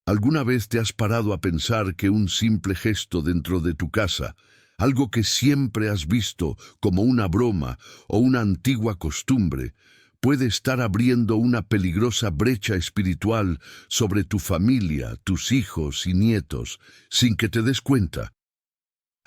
¿Alguna vez te has parado a pensar que un simple gesto dentro de tu casa, algo que siempre has visto como una broma o una antigua costumbre, puede estar abriendo una peligrosa brecha espiritual sobre tu familia, tus hijos y nietos, sin que te des cuenta?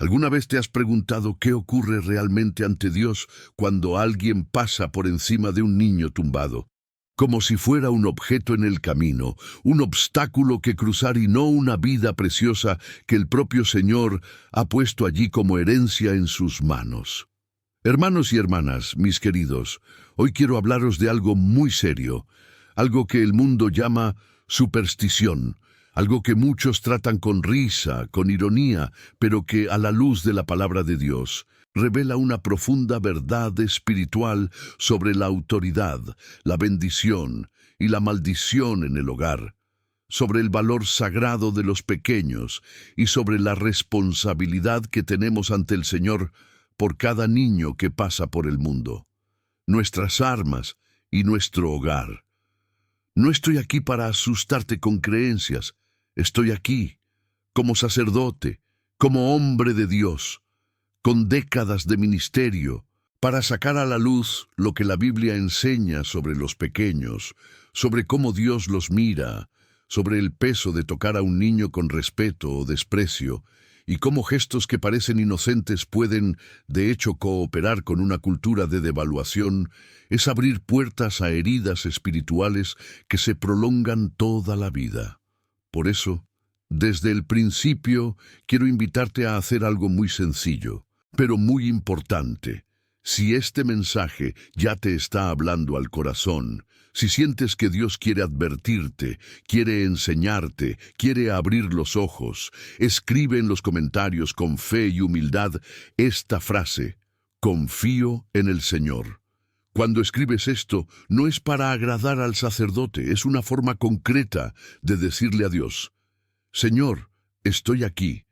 ¿Alguna vez te has preguntado qué ocurre realmente ante Dios cuando alguien pasa por encima de un niño tumbado? Como si fuera un objeto en el camino, un obstáculo que cruzar y no una vida preciosa que el propio Señor ha puesto allí como herencia en sus manos. Hermanos y hermanas, mis queridos, hoy quiero hablaros de algo muy serio, algo que el mundo llama superstición, algo que muchos tratan con risa, con ironía, pero que a la luz de la palabra de Dios revela una profunda verdad espiritual sobre la autoridad, la bendición y la maldición en el hogar, sobre el valor sagrado de los pequeños y sobre la responsabilidad que tenemos ante el Señor por cada niño que pasa por el mundo, nuestras armas y nuestro hogar. No estoy aquí para asustarte con creencias, estoy aquí como sacerdote, como hombre de Dios, con décadas de ministerio, para sacar a la luz lo que la Biblia enseña sobre los pequeños, sobre cómo Dios los mira, sobre el peso de tocar a un niño con respeto o desprecio, y cómo gestos que parecen inocentes pueden, de hecho, cooperar con una cultura de devaluación, es abrir puertas a heridas espirituales que se prolongan toda la vida. Por eso, desde el principio, quiero invitarte a hacer algo muy sencillo, pero muy importante. Si este mensaje ya te está hablando al corazón, si sientes que Dios quiere advertirte, quiere enseñarte, quiere abrir los ojos, escribe en los comentarios con fe y humildad esta frase: confío en el Señor. Cuando escribes esto, no es para agradar al sacerdote, es una forma concreta de decirle a Dios: Señor, estoy aquí,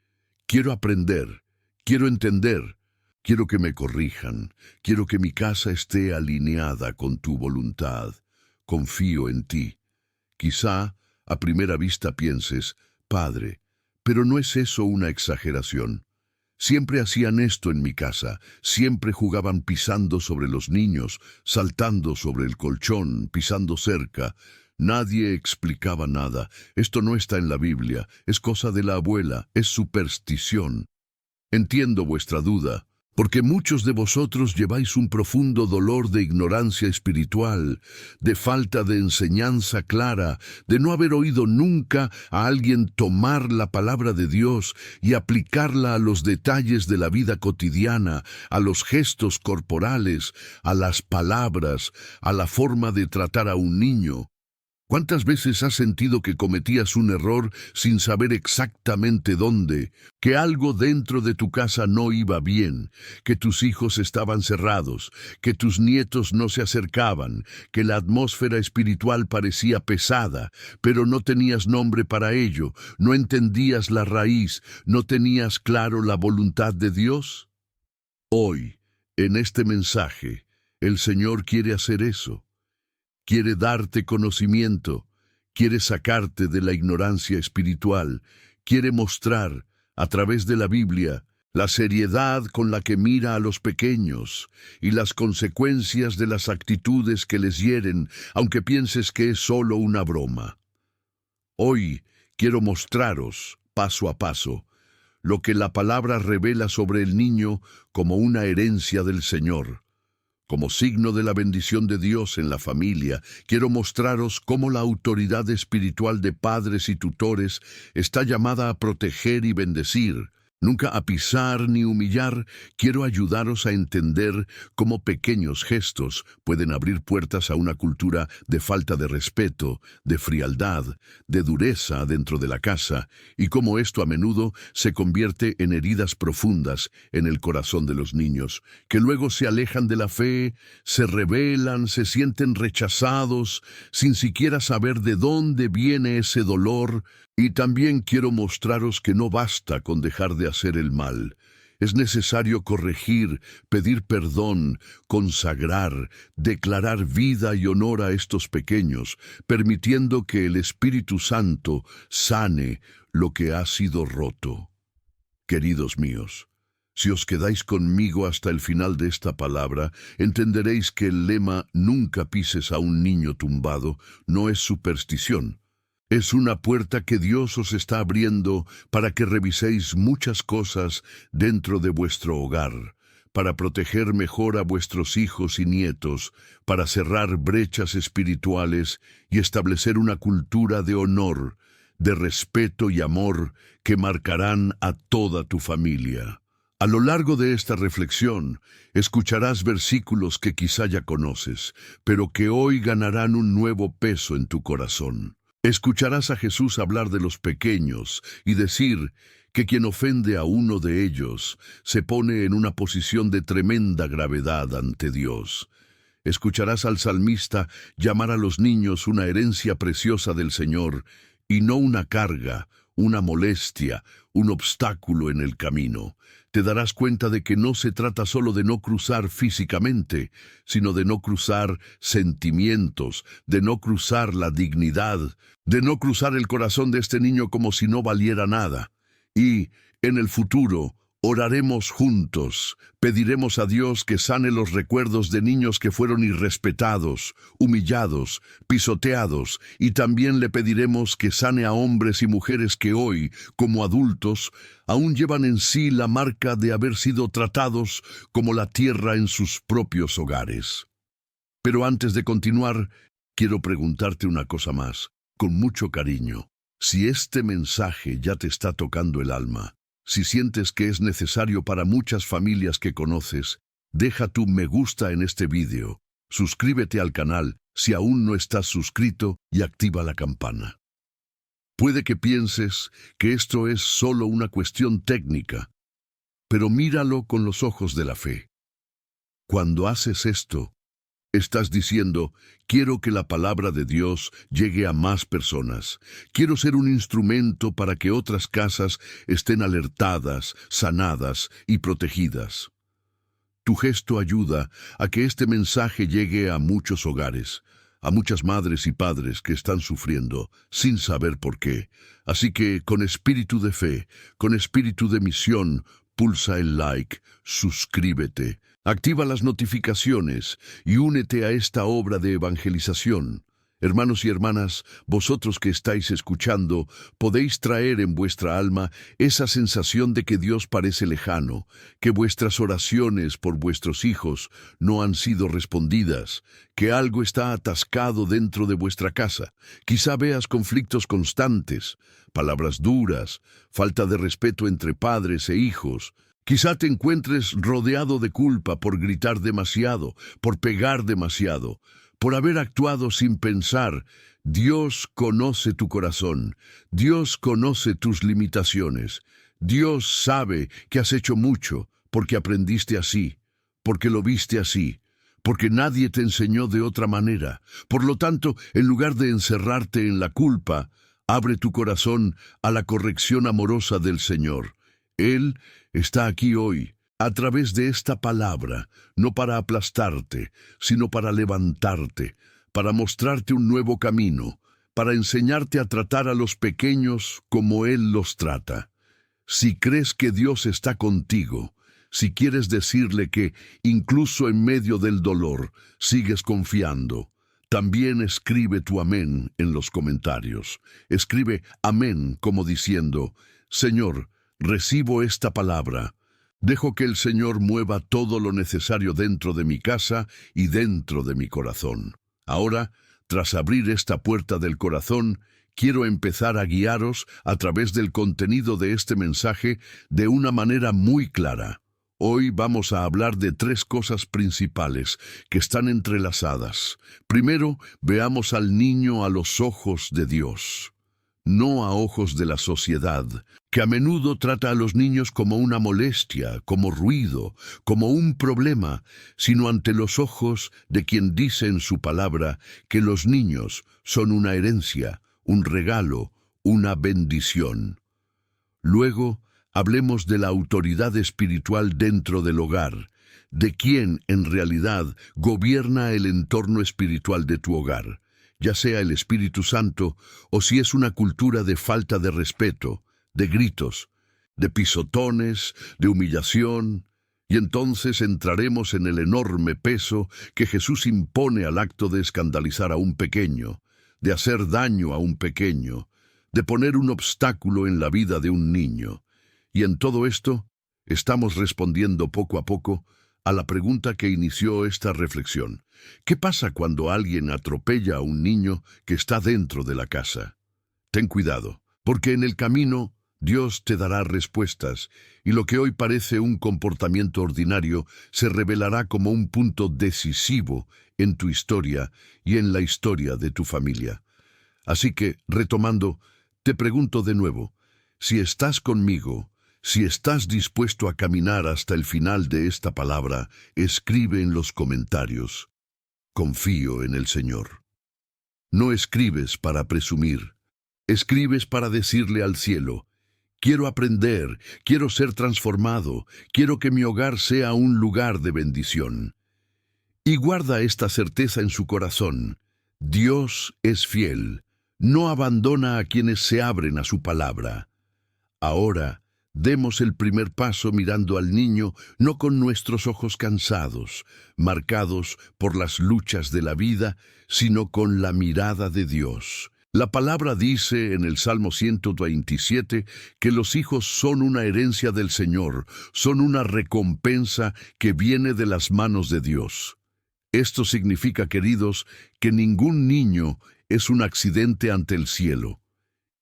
quiero aprender, quiero entender, quiero que me corrijan, quiero que mi casa esté alineada con tu voluntad. Confío en ti. Quizá, a primera vista pienses: Padre, pero ¿no es eso una exageración? Siempre hacían esto en mi casa, siempre jugaban pisando sobre los niños, saltando sobre el colchón, pisando cerca. Nadie explicaba nada. Esto no está en la Biblia, es cosa de la abuela, es superstición. Entiendo vuestra duda, porque muchos de vosotros lleváis un profundo dolor de ignorancia espiritual, de falta de enseñanza clara, de no haber oído nunca a alguien tomar la palabra de Dios y aplicarla a los detalles de la vida cotidiana, a los gestos corporales, a las palabras, a la forma de tratar a un niño. ¿Cuántas veces has sentido que cometías un error sin saber exactamente dónde, que algo dentro de tu casa no iba bien, que tus hijos estaban cerrados, que tus nietos no se acercaban, que la atmósfera espiritual parecía pesada, pero no tenías nombre para ello, no entendías la raíz, no tenías claro la voluntad de Dios? Hoy, en este mensaje, el Señor quiere hacer eso. Quiere darte conocimiento, quiere sacarte de la ignorancia espiritual, quiere mostrar, a través de la Biblia, la seriedad con la que mira a los pequeños y las consecuencias de las actitudes que les hieren, aunque pienses que es solo una broma. Hoy quiero mostraros, paso a paso, lo que la palabra revela sobre el niño como una herencia del Señor. Como signo de la bendición de Dios en la familia, quiero mostraros cómo la autoridad espiritual de padres y tutores está llamada a proteger y bendecir, nunca a pisar ni humillar. Quiero ayudaros a entender cómo pequeños gestos pueden abrir puertas a una cultura de falta de respeto, de frialdad, de dureza dentro de la casa, y cómo esto a menudo se convierte en heridas profundas en el corazón de los niños, que luego se alejan de la fe, se rebelan, se sienten rechazados, sin siquiera saber de dónde viene ese dolor. Y también quiero mostraros que no basta con dejar de hacer el mal. Es necesario corregir, pedir perdón, consagrar, declarar vida y honor a estos pequeños, permitiendo que el Espíritu Santo sane lo que ha sido roto. Queridos míos, si os quedáis conmigo hasta el final de esta palabra, entenderéis que el lema «Nunca pises a un niño tumbado» no es superstición. Es una puerta que Dios os está abriendo para que reviséis muchas cosas dentro de vuestro hogar, para proteger mejor a vuestros hijos y nietos, para cerrar brechas espirituales y establecer una cultura de honor, de respeto y amor que marcarán a toda tu familia. A lo largo de esta reflexión, escucharás versículos que quizá ya conoces, pero que hoy ganarán un nuevo peso en tu corazón. Escucharás a Jesús hablar de los pequeños y decir que quien ofende a uno de ellos se pone en una posición de tremenda gravedad ante Dios. Escucharás al salmista llamar a los niños una herencia preciosa del Señor y no una carga, una molestia, un obstáculo en el camino. Te darás cuenta de que no se trata solo de no cruzar físicamente, sino de no cruzar sentimientos, de no cruzar la dignidad, de no cruzar el corazón de este niño como si no valiera nada. Y, en el futuro, oraremos juntos, pediremos a Dios que sane los recuerdos de niños que fueron irrespetados, humillados, pisoteados, y también le pediremos que sane a hombres y mujeres que hoy, como adultos, aún llevan en sí la marca de haber sido tratados como la tierra en sus propios hogares. Pero antes de continuar, quiero preguntarte una cosa más, con mucho cariño. Si este mensaje ya te está tocando el alma, si sientes que es necesario para muchas familias que conoces, deja tu me gusta en este vídeo, suscríbete al canal si aún no estás suscrito y activa la campana. Puede que pienses que esto es solo una cuestión técnica, pero míralo con los ojos de la fe. Cuando haces esto, estás diciendo, quiero que la palabra de Dios llegue a más personas. Quiero ser un instrumento para que otras casas estén alertadas, sanadas y protegidas. Tu gesto ayuda a que este mensaje llegue a muchos hogares, a muchas madres y padres que están sufriendo sin saber por qué. Así que, con espíritu de fe, con espíritu de misión, pulsa el like, suscríbete, activa las notificaciones y únete a esta obra de evangelización. Hermanos y hermanas, vosotros que estáis escuchando, podéis traer en vuestra alma esa sensación de que Dios parece lejano, que vuestras oraciones por vuestros hijos no han sido respondidas, que algo está atascado dentro de vuestra casa. Quizá veas conflictos constantes, palabras duras, falta de respeto entre padres e hijos. Quizá te encuentres rodeado de culpa por gritar demasiado, por pegar demasiado, por haber actuado sin pensar. Dios conoce tu corazón, Dios conoce tus limitaciones, Dios sabe que has hecho mucho porque aprendiste así, porque lo viste así, porque nadie te enseñó de otra manera. Por lo tanto, en lugar de encerrarte en la culpa, abre tu corazón a la corrección amorosa del Señor. Él está aquí hoy, a través de esta palabra, no para aplastarte, sino para levantarte, para mostrarte un nuevo camino, para enseñarte a tratar a los pequeños como Él los trata. Si crees que Dios está contigo, si quieres decirle que, incluso en medio del dolor, sigues confiando, también escribe tu amén en los comentarios. Escribe amén como diciendo, Señor, recibo esta palabra. Dejo que el Señor mueva todo lo necesario dentro de mi casa y dentro de mi corazón. Ahora, tras abrir esta puerta del corazón, quiero empezar a guiaros a través del contenido de este mensaje de una manera muy clara. Hoy vamos a hablar de 3 cosas principales que están entrelazadas. Primero, veamos al niño a los ojos de Dios, no a ojos de la sociedad, que a menudo trata a los niños como una molestia, como ruido, como un problema, sino ante los ojos de quien dice en su palabra que los niños son una herencia, un regalo, una bendición. Luego, Hablemos de la autoridad espiritual dentro del hogar, de quién en realidad gobierna el entorno espiritual de tu hogar, ya sea el Espíritu Santo o si es una cultura de falta de respeto, de gritos, de pisotones, de humillación. Y entonces entraremos en el enorme peso que Jesús impone al acto de escandalizar a un pequeño, de hacer daño a un pequeño, de poner un obstáculo en la vida de un niño. Y en todo esto, estamos respondiendo poco a poco a la pregunta que inició esta reflexión. ¿Qué pasa cuando alguien atropella a un niño que está dentro de la casa? Ten cuidado, porque en el camino Dios te dará respuestas, y lo que hoy parece un comportamiento ordinario se revelará como un punto decisivo en tu historia y en la historia de tu familia. Así que, retomando, te pregunto de nuevo, si estás conmigo, si estás dispuesto a caminar hasta el final de esta palabra, escribe en los comentarios: confío en el Señor. No escribes para presumir, escribes para decirle al cielo: quiero aprender, quiero ser transformado, quiero que mi hogar sea un lugar de bendición. Y guarda esta certeza en su corazón: Dios es fiel, no abandona a quienes se abren a su palabra. Ahora, demos el primer paso mirando al niño, no con nuestros ojos cansados, marcados por las luchas de la vida, sino con la mirada de Dios. La palabra dice en el Salmo 127 que los hijos son una herencia del Señor, son una recompensa que viene de las manos de Dios. Esto significa, queridos, que ningún niño es un accidente ante el cielo.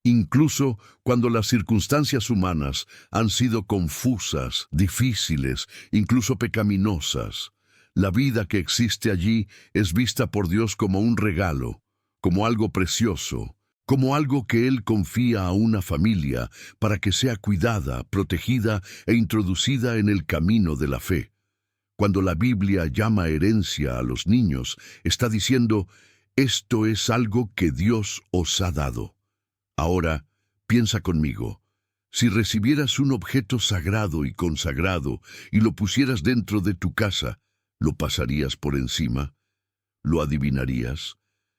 Incluso cuando las circunstancias humanas han sido confusas, difíciles, incluso pecaminosas, la vida que existe allí es vista por Dios como un regalo, como algo precioso, como algo que Él confía a una familia para que sea cuidada, protegida e introducida en el camino de la fe. Cuando la Biblia llama herencia a los niños, está diciendo: esto es algo que Dios os ha dado. Ahora, piensa conmigo, si recibieras un objeto sagrado y consagrado y lo pusieras dentro de tu casa, ¿lo pasarías por encima? ¿Lo adivinarías?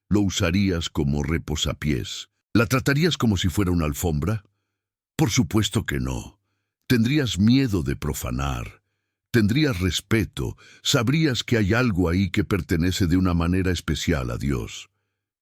¿Lo usarías como reposapiés? ¿La tratarías como si fuera una alfombra? Por supuesto que no. Tendrías miedo de profanar. Tendrías respeto. Sabrías que hay algo ahí que pertenece de una manera especial a Dios.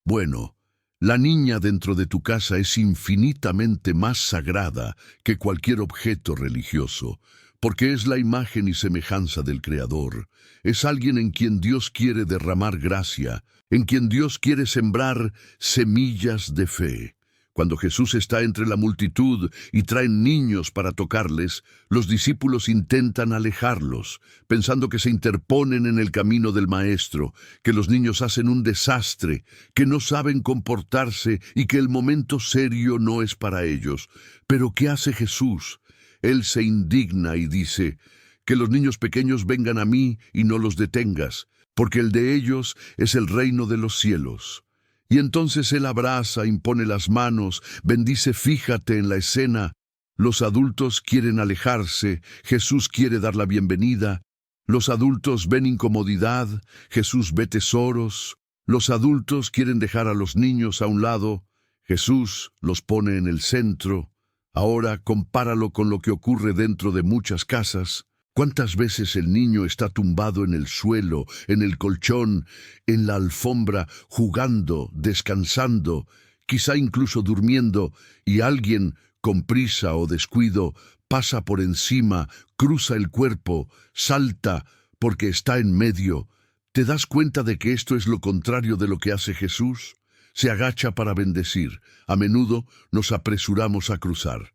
Bueno, la niña dentro de tu casa es infinitamente más sagrada que cualquier objeto religioso, porque es la imagen y semejanza del Creador. Es alguien en quien Dios quiere derramar gracia, en quien Dios quiere sembrar semillas de fe. Cuando Jesús está entre la multitud y traen niños para tocarles, los discípulos intentan alejarlos, pensando que se interponen en el camino del Maestro, que los niños hacen un desastre, que no saben comportarse y que el momento serio no es para ellos. Pero ¿qué hace Jesús? Él se indigna y dice: que los niños pequeños vengan a mí y no los detengas, porque el de ellos es el reino de los cielos. Y entonces Él abraza, impone las manos, bendice. Fíjate en la escena. Los adultos quieren alejarse, Jesús quiere dar la bienvenida. Los adultos ven incomodidad, Jesús ve tesoros. Los adultos quieren dejar a los niños a un lado, Jesús los pone en el centro. Ahora compáralo con lo que ocurre dentro de muchas casas. ¿Cuántas veces el niño está tumbado en el suelo, en el colchón, en la alfombra, jugando, descansando, quizá incluso durmiendo, y alguien, con prisa o descuido, pasa por encima, cruza el cuerpo, salta, porque está en medio? ¿Te das cuenta de que esto es lo contrario de lo que hace Jesús? Se agacha para bendecir. A menudo nos apresuramos a cruzar.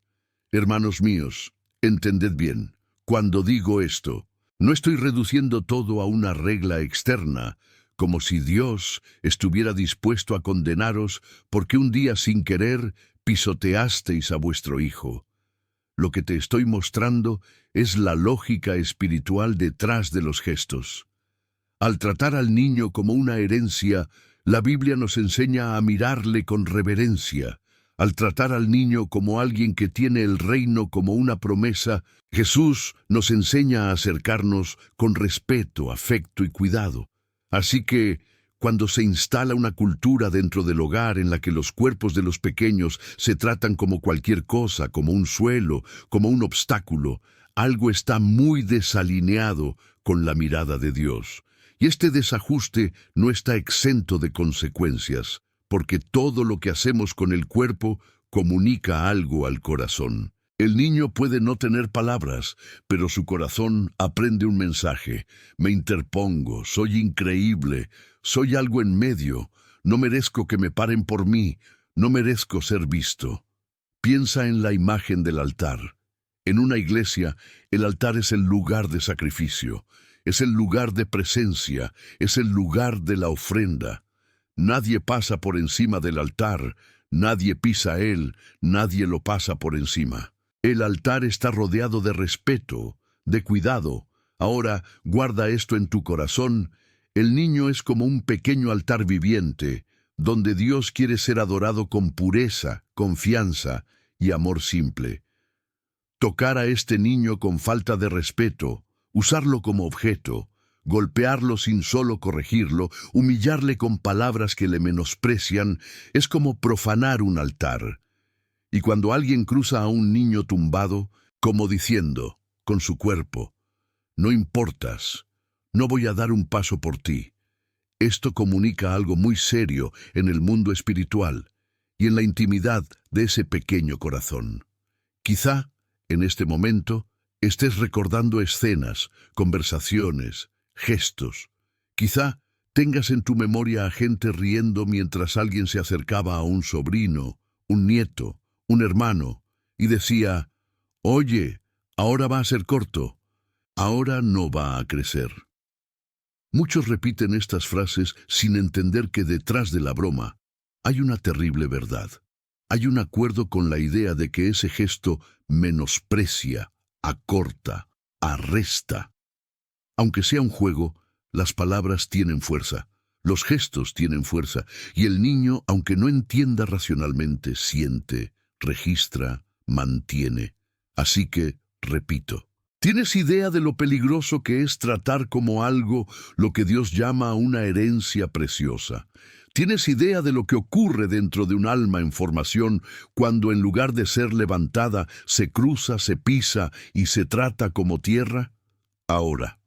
Hermanos míos, entended bien. Cuando digo esto, no estoy reduciendo todo a una regla externa, como si Dios estuviera dispuesto a condenaros porque un día sin querer pisoteasteis a vuestro hijo. Lo que te estoy mostrando es la lógica espiritual detrás de los gestos. Al tratar al niño como una herencia, la Biblia nos enseña a mirarle con reverencia, Al tratar al niño como alguien que tiene el reino como una promesa, Jesús nos enseña a acercarnos con respeto, afecto y cuidado. Así que, cuando se instala una cultura dentro del hogar en la que los cuerpos de los pequeños se tratan como cualquier cosa, como un suelo, como un obstáculo, algo está muy desalineado con la mirada de Dios. Y este desajuste no está exento de consecuencias, porque todo lo que hacemos con el cuerpo comunica algo al corazón. El niño puede no tener palabras, pero su corazón aprende un mensaje. Me interpongo, soy increíble, soy algo en medio, no merezco que me paren por mí, no merezco ser visto. Piensa en la imagen del altar. En una iglesia, el altar es el lugar de sacrificio, es el lugar de presencia, es el lugar de la ofrenda. Nadie pasa por encima del altar, nadie pisa él, nadie lo pasa por encima. El altar está rodeado de respeto, de cuidado. Ahora, guarda esto en tu corazón. El niño es como un pequeño altar viviente, donde Dios quiere ser adorado con pureza, confianza y amor simple. Tocar a este niño con falta de respeto, usarlo como objeto, golpearlo sin solo corregirlo, humillarle con palabras que le menosprecian, es como profanar un altar. Y cuando alguien cruza a un niño tumbado, como diciendo, con su cuerpo, no importas, no voy a dar un paso por ti. Esto comunica algo muy serio en el mundo espiritual y en la intimidad de ese pequeño corazón. Quizá, en este momento, estés recordando escenas, conversaciones, gestos. Quizá tengas en tu memoria a gente riendo mientras alguien se acercaba a un sobrino, un nieto, un hermano, y decía, «Oye, ahora va a ser corto, ahora no va a crecer». Muchos repiten estas frases sin entender que detrás de la broma hay una terrible verdad. Hay un acuerdo con la idea de que ese gesto menosprecia, acorta, arresta. Aunque sea un juego, las palabras tienen fuerza, los gestos tienen fuerza, y el niño, aunque no entienda racionalmente, siente, registra, mantiene. Así que, repito, ¿tienes idea de lo peligroso que es tratar como algo lo que Dios llama una herencia preciosa? ¿Tienes idea de lo que ocurre dentro de un alma en formación cuando en lugar de ser levantada se cruza, se pisa y se trata como tierra? Ahora,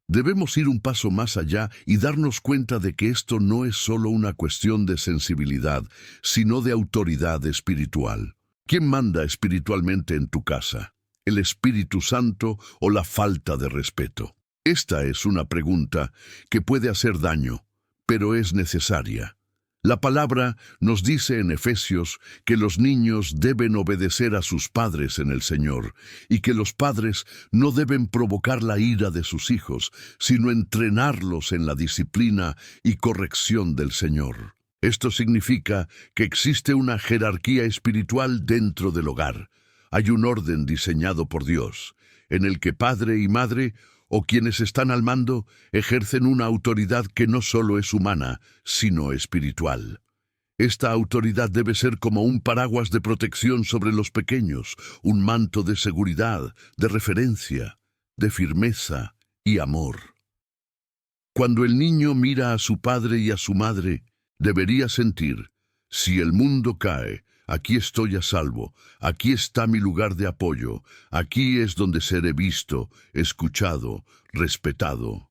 debemos ir un paso más allá y darnos cuenta de que esto no es solo una cuestión de sensibilidad, sino de autoridad espiritual. ¿Quién manda espiritualmente en tu casa? ¿El Espíritu Santo o la falta de respeto? Esta es una pregunta que puede hacer daño, pero es necesaria. La palabra nos dice en Efesios que los niños deben obedecer a sus padres en el Señor y que los padres no deben provocar la ira de sus hijos, sino entrenarlos en la disciplina y corrección del Señor. Esto significa que existe una jerarquía espiritual dentro del hogar. Hay un orden diseñado por Dios, en el que padre y madre, o quienes están al mando, ejercen una autoridad que no solo es humana, sino espiritual. Esta autoridad debe ser como un paraguas de protección sobre los pequeños, un manto de seguridad, de referencia, de firmeza y amor. Cuando el niño mira a su padre y a su madre, debería sentir, si el mundo cae, aquí estoy a salvo, aquí está mi lugar de apoyo, aquí es donde seré visto, escuchado, respetado.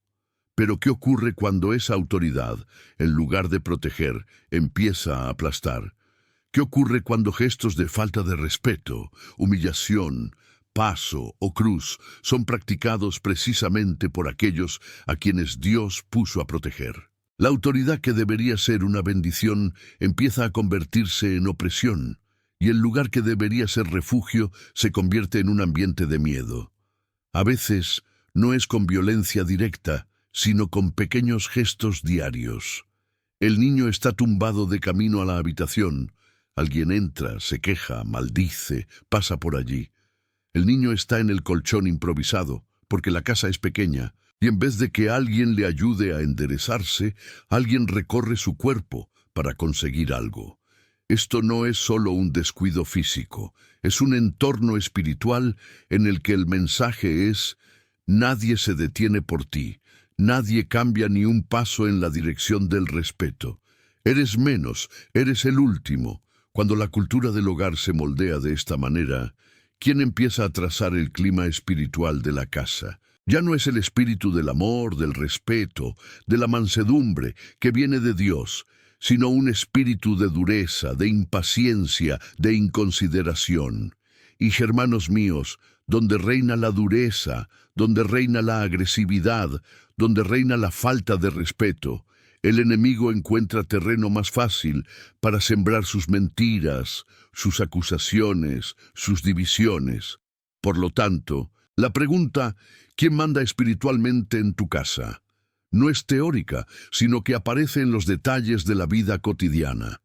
Pero ¿qué ocurre cuando esa autoridad, en lugar de proteger, empieza a aplastar? ¿Qué ocurre cuando gestos de falta de respeto, humillación, paso o cruz son practicados precisamente por aquellos a quienes Dios puso a proteger? La autoridad que debería ser una bendición empieza a convertirse en opresión, y el lugar que debería ser refugio se convierte en un ambiente de miedo. A veces no es con violencia directa, sino con pequeños gestos diarios. El niño está tumbado de camino a la habitación. Alguien entra, se queja, maldice, pasa por allí. El niño está en el colchón improvisado, porque la casa es pequeña, y en vez de que alguien le ayude a enderezarse, alguien recorre su cuerpo para conseguir algo. Esto no es solo un descuido físico, es un entorno espiritual en el que el mensaje es: nadie se detiene por ti, nadie cambia ni un paso en la dirección del respeto. Eres menos, eres el último. Cuando la cultura del hogar se moldea de esta manera, ¿quién empieza a trazar el clima espiritual de la casa? Ya no es el espíritu del amor, del respeto, de la mansedumbre que viene de Dios, sino un espíritu de dureza, de impaciencia, de inconsideración. Y hermanos míos, donde reina la dureza, donde reina la agresividad, donde reina la falta de respeto, el enemigo encuentra terreno más fácil para sembrar sus mentiras, sus acusaciones, sus divisiones. Por lo tanto, la pregunta: ¿quién manda espiritualmente en tu casa?, no es teórica, sino que aparece en los detalles de la vida cotidiana.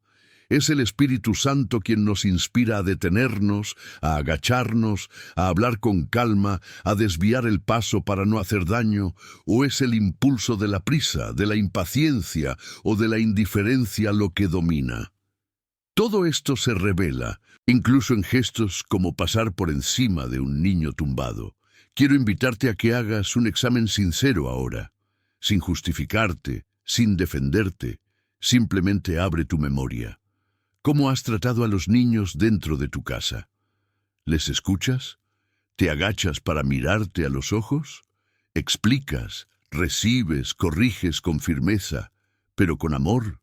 Es el Espíritu Santo quien nos inspira a detenernos, a agacharnos, a hablar con calma, a desviar el paso para no hacer daño, o es el impulso de la prisa, de la impaciencia o de la indiferencia lo que domina. Todo esto se revela, incluso en gestos como pasar por encima de un niño tumbado. Quiero invitarte a que hagas un examen sincero ahora, sin justificarte, sin defenderte. Simplemente abre tu memoria. ¿Cómo has tratado a los niños dentro de tu casa? ¿Les escuchas? ¿Te agachas para mirarte a los ojos? ¿Explicas, recibes, corriges con firmeza, pero con amor?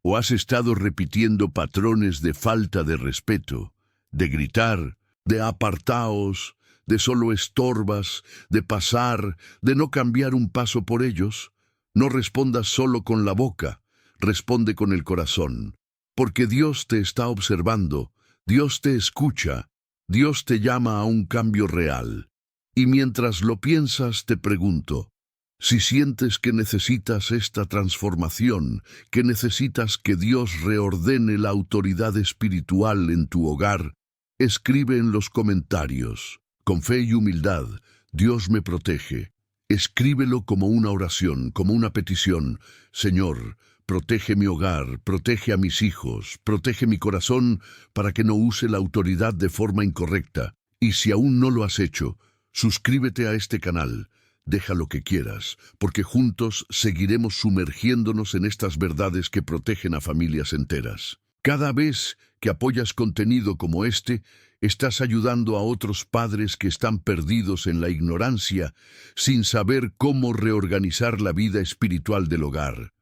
¿O has estado repitiendo patrones de falta de respeto, de gritar, de apartaos, de solo estorbas, de pasar, de no cambiar un paso por ellos? No respondas solo con la boca, responde con el corazón, porque Dios te está observando, Dios te escucha, Dios te llama a un cambio real. Y mientras lo piensas, te pregunto: si sientes que necesitas esta transformación, que necesitas que Dios reordene la autoridad espiritual en tu hogar, escribe en los comentarios: con fe y humildad, Dios me protege. Escríbelo como una oración, como una petición: Señor, protege mi hogar, protege a mis hijos, protege mi corazón para que no use la autoridad de forma incorrecta. Y si aún no lo has hecho, suscríbete a este canal. Deja lo que quieras, porque juntos seguiremos sumergiéndonos en estas verdades que protegen a familias enteras. Cada vez que apoyas contenido como este, estás ayudando a otros padres que están perdidos en la ignorancia, sin saber cómo reorganizar la vida espiritual del hogar.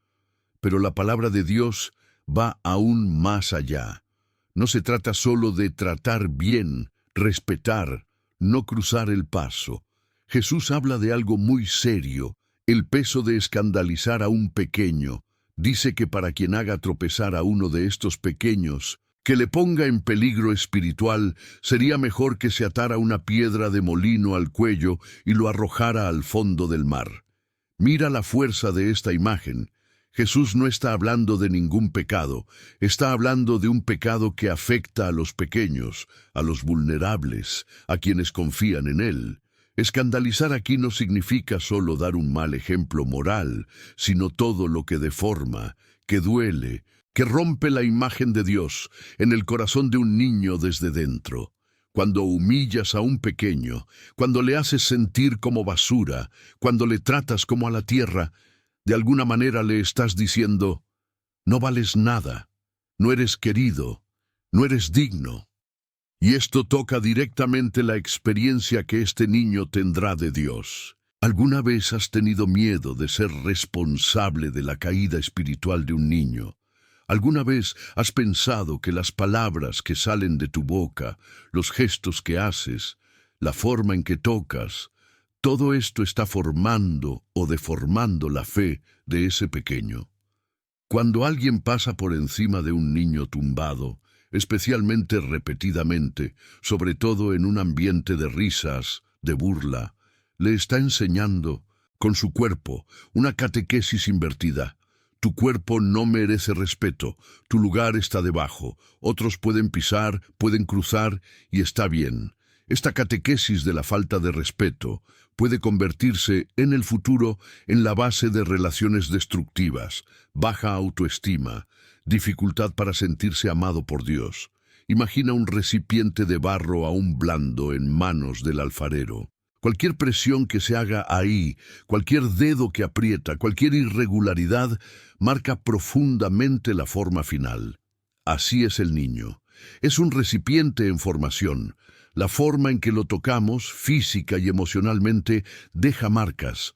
Pero la palabra de Dios va aún más allá. No se trata solo de tratar bien, respetar, no cruzar el paso. Jesús habla de algo muy serio: el peso de escandalizar a un pequeño. Dice que para quien haga tropezar a uno de estos pequeños, que le ponga en peligro espiritual, sería mejor que se atara una piedra de molino al cuello y lo arrojara al fondo del mar. Mira la fuerza de esta imagen. Jesús no está hablando de ningún pecado, está hablando de un pecado que afecta a los pequeños, a los vulnerables, a quienes confían en Él. Escandalizar aquí no significa solo dar un mal ejemplo moral, sino todo lo que deforma, que duele, que rompe la imagen de Dios en el corazón de un niño desde dentro. Cuando humillas a un pequeño, cuando le haces sentir como basura, cuando le tratas como a la tierra, de alguna manera le estás diciendo: no vales nada, no eres querido, no eres digno. Y esto toca directamente la experiencia que este niño tendrá de Dios. ¿Alguna vez has tenido miedo de ser responsable de la caída espiritual de un niño? ¿Alguna vez has pensado que las palabras que salen de tu boca, los gestos que haces, la forma en que tocas, todo esto está formando o deformando la fe de ese pequeño? Cuando alguien pasa por encima de un niño tumbado, especialmente repetidamente, sobre todo en un ambiente de risas, de burla, le está enseñando, con su cuerpo, una catequesis invertida. Tu cuerpo no merece respeto, tu lugar está debajo, otros pueden pisar, pueden cruzar, y está bien. Esta catequesis de la falta de respeto puede convertirse en el futuro en la base de relaciones destructivas, baja autoestima, dificultad para sentirse amado por Dios. Imagina un recipiente de barro aún blando en manos del alfarero. Cualquier presión que se haga ahí, cualquier dedo que aprieta, cualquier irregularidad, marca profundamente la forma final. Así es el niño. Es un recipiente en formación. La forma en que lo tocamos, física y emocionalmente, deja marcas.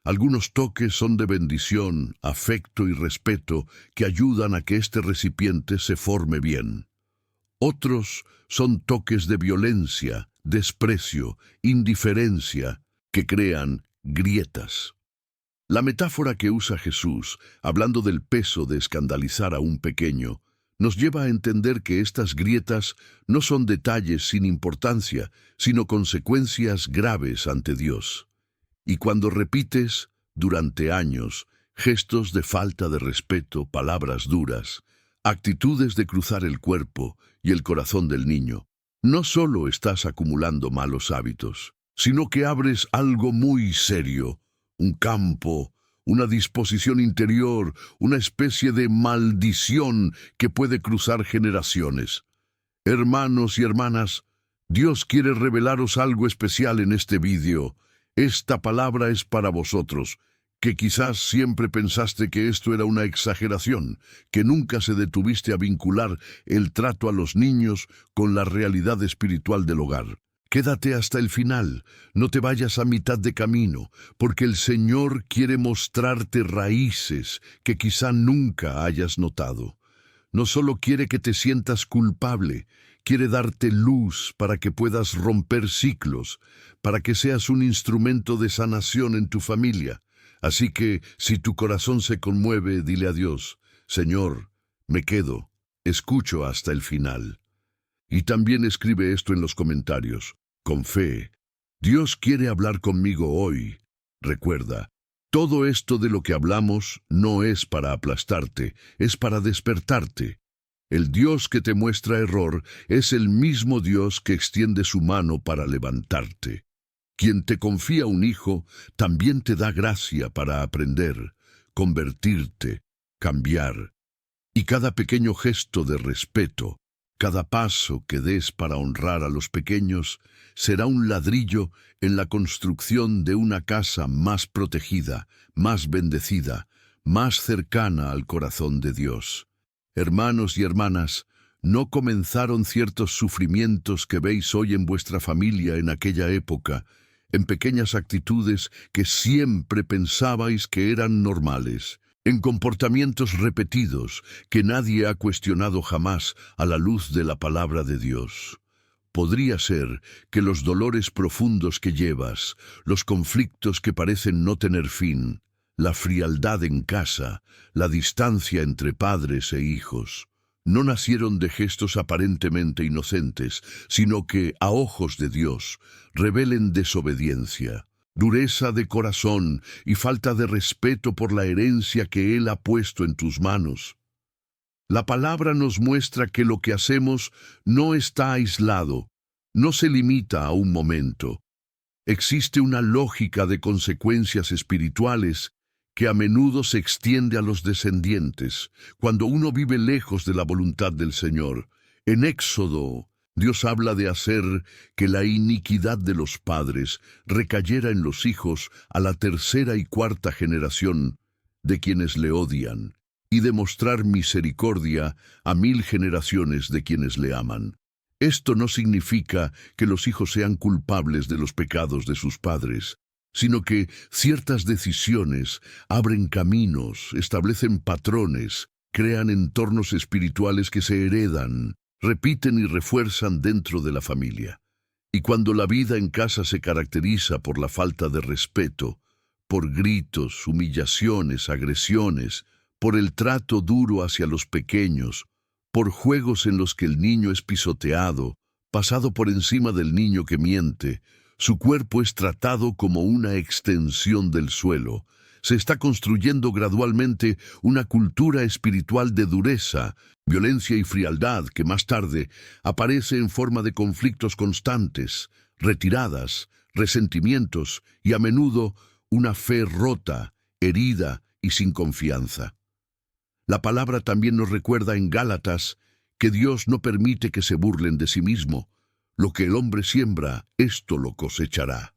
Algunos toques son de bendición, afecto y respeto que ayudan a que este recipiente se forme bien. Otros son toques de violencia, desprecio, indiferencia, que crean grietas. La metáfora que usa Jesús, hablando del peso de escandalizar a un pequeño, nos lleva a entender que estas grietas no son detalles sin importancia, sino consecuencias graves ante Dios. Y cuando repites, durante años, gestos de falta de respeto, palabras duras, actitudes de cruzar el cuerpo y el corazón del niño, no solo estás acumulando malos hábitos, sino que abres algo muy serio, un campo, una disposición interior, una especie de maldición que puede cruzar generaciones. Hermanos y hermanas, Dios quiere revelaros algo especial en este vídeo. Esta palabra es para vosotros, que quizás siempre pensaste que esto era una exageración, que nunca se detuviste a vincular el trato a los niños con la realidad espiritual del hogar. Quédate hasta el final, no te vayas a mitad de camino, porque el Señor quiere mostrarte raíces que quizá nunca hayas notado. No solo quiere que te sientas culpable, quiere darte luz para que puedas romper ciclos, para que seas un instrumento de sanación en tu familia. Así que, si tu corazón se conmueve, dile a Dios: Señor, me quedo, escucho hasta el final. Y también escribe esto en los comentarios, con fe: Dios quiere hablar conmigo hoy. Recuerda, todo esto de lo que hablamos no es para aplastarte, es para despertarte. El Dios que te muestra error es el mismo Dios que extiende su mano para levantarte. Quien te confía un hijo, también te da gracia para aprender, convertirte, cambiar. Y cada pequeño gesto de respeto, cada paso que des para honrar a los pequeños, será un ladrillo en la construcción de una casa más protegida, más bendecida, más cercana al corazón de Dios. Hermanos y hermanas, ¿no comenzaron ciertos sufrimientos que veis hoy en vuestra familia en aquella época, en pequeñas actitudes que siempre pensabais que eran normales, en comportamientos repetidos que nadie ha cuestionado jamás a la luz de la palabra de Dios? Podría ser que los dolores profundos que llevas, los conflictos que parecen no tener fin, la frialdad en casa, la distancia entre padres e hijos, no nacieron de gestos aparentemente inocentes, sino que, a ojos de Dios, revelen desobediencia, dureza de corazón y falta de respeto por la herencia que Él ha puesto en tus manos. La palabra nos muestra que lo que hacemos no está aislado, no se limita a un momento. Existe una lógica de consecuencias espirituales que a menudo se extiende a los descendientes, cuando uno vive lejos de la voluntad del Señor. En Éxodo, Dios habla de hacer que la iniquidad de los padres recayera en los hijos a la tercera y cuarta generación de quienes le odian, y de mostrar misericordia a 1000 generaciones de quienes le aman. Esto no significa que los hijos sean culpables de los pecados de sus padres, sino que ciertas decisiones abren caminos, establecen patrones, crean entornos espirituales que se heredan, repiten y refuerzan dentro de la familia. Y cuando la vida en casa se caracteriza por la falta de respeto, por gritos, humillaciones, agresiones, por el trato duro hacia los pequeños, por juegos en los que el niño es pisoteado, pasado por encima del niño que miente, su cuerpo es tratado como una extensión del suelo. Se está construyendo gradualmente una cultura espiritual de dureza, violencia y frialdad que más tarde aparece en forma de conflictos constantes, retiradas, resentimientos y a menudo una fe rota, herida y sin confianza. La palabra también nos recuerda en Gálatas que Dios no permite que se burlen de sí mismo. Lo que el hombre siembra, esto lo cosechará.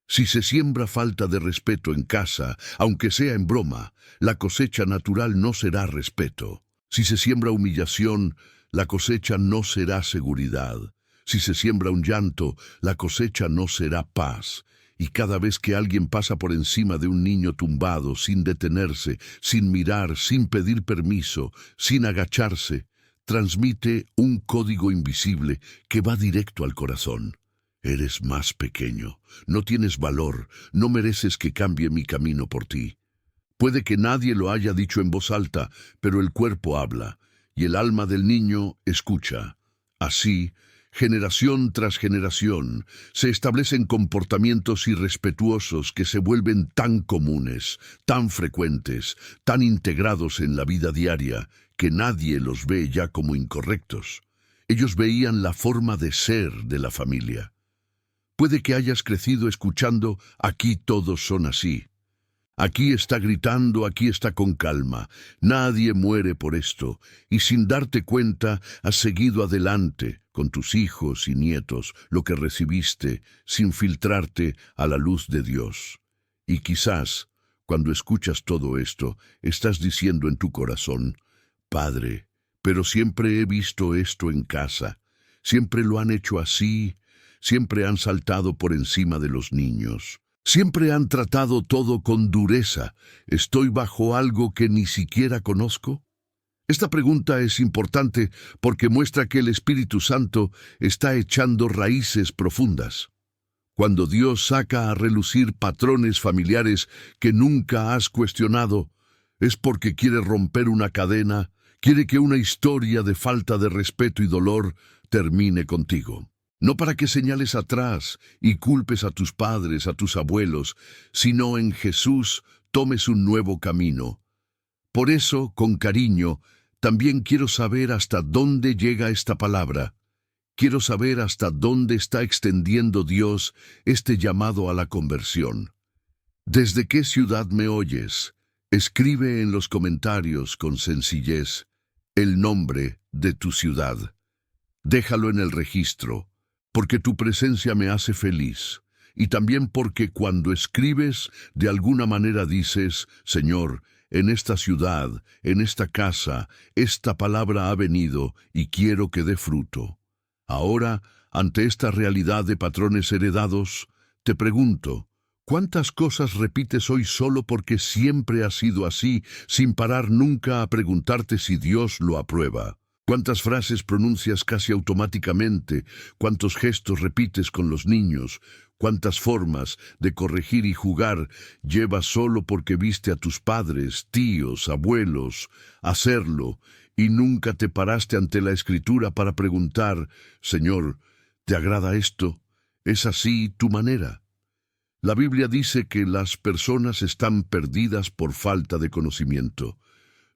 Si se siembra falta de respeto en casa, aunque sea en broma, la cosecha natural no será respeto. Si se siembra humillación, la cosecha no será seguridad. Si se siembra un llanto, la cosecha no será paz. Y cada vez que alguien pasa por encima de un niño tumbado, sin detenerse, sin mirar, sin pedir permiso, sin agacharse, transmite un código invisible que va directo al corazón. Eres más pequeño, no tienes valor, no mereces que cambie mi camino por ti. Puede que nadie lo haya dicho en voz alta, pero el cuerpo habla, y el alma del niño escucha. Así, generación tras generación, se establecen comportamientos irrespetuosos que se vuelven tan comunes, tan frecuentes, tan integrados en la vida diaria, que nadie los ve ya como incorrectos. Ellos veían la forma de ser de la familia. Puede que hayas crecido escuchando «aquí todos son así». Aquí está gritando, aquí está con calma. Nadie muere por esto. Y sin darte cuenta, has seguido adelante con tus hijos y nietos, lo que recibiste, sin filtrarte a la luz de Dios. Y quizás, cuando escuchas todo esto, estás diciendo en tu corazón, «Padre, pero siempre he visto esto en casa. Siempre lo han hecho así. Siempre han saltado por encima de los niños. Siempre han tratado todo con dureza. ¿Estoy bajo algo que ni siquiera conozco?». Esta pregunta es importante porque muestra que el Espíritu Santo está echando raíces profundas. Cuando Dios saca a relucir patrones familiares que nunca has cuestionado, es porque quiere romper una cadena, quiere que una historia de falta de respeto y dolor termine contigo. No para que señales atrás y culpes a tus padres, a tus abuelos, sino en Jesús tomes un nuevo camino. Por eso, con cariño, también quiero saber hasta dónde llega esta palabra. Quiero saber hasta dónde está extendiendo Dios este llamado a la conversión. ¿Desde qué ciudad me oyes? Escribe en los comentarios con sencillez el nombre de tu ciudad. Déjalo en el registro, porque tu presencia me hace feliz, y también porque cuando escribes, de alguna manera dices, «Señor, en esta ciudad, en esta casa, esta palabra ha venido y quiero que dé fruto». Ahora, ante esta realidad de patrones heredados, te pregunto, ¿cuántas cosas repites hoy solo porque siempre ha sido así, sin parar nunca a preguntarte si Dios lo aprueba? ¿Cuántas frases pronuncias casi automáticamente? ¿Cuántos gestos repites con los niños? ¿Cuántas formas de corregir y jugar llevas solo porque viste a tus padres, tíos, abuelos hacerlo y nunca te paraste ante la Escritura para preguntar, «Señor, ¿te agrada esto? ¿Es así tu manera?». La Biblia dice que las personas están perdidas por falta de conocimiento.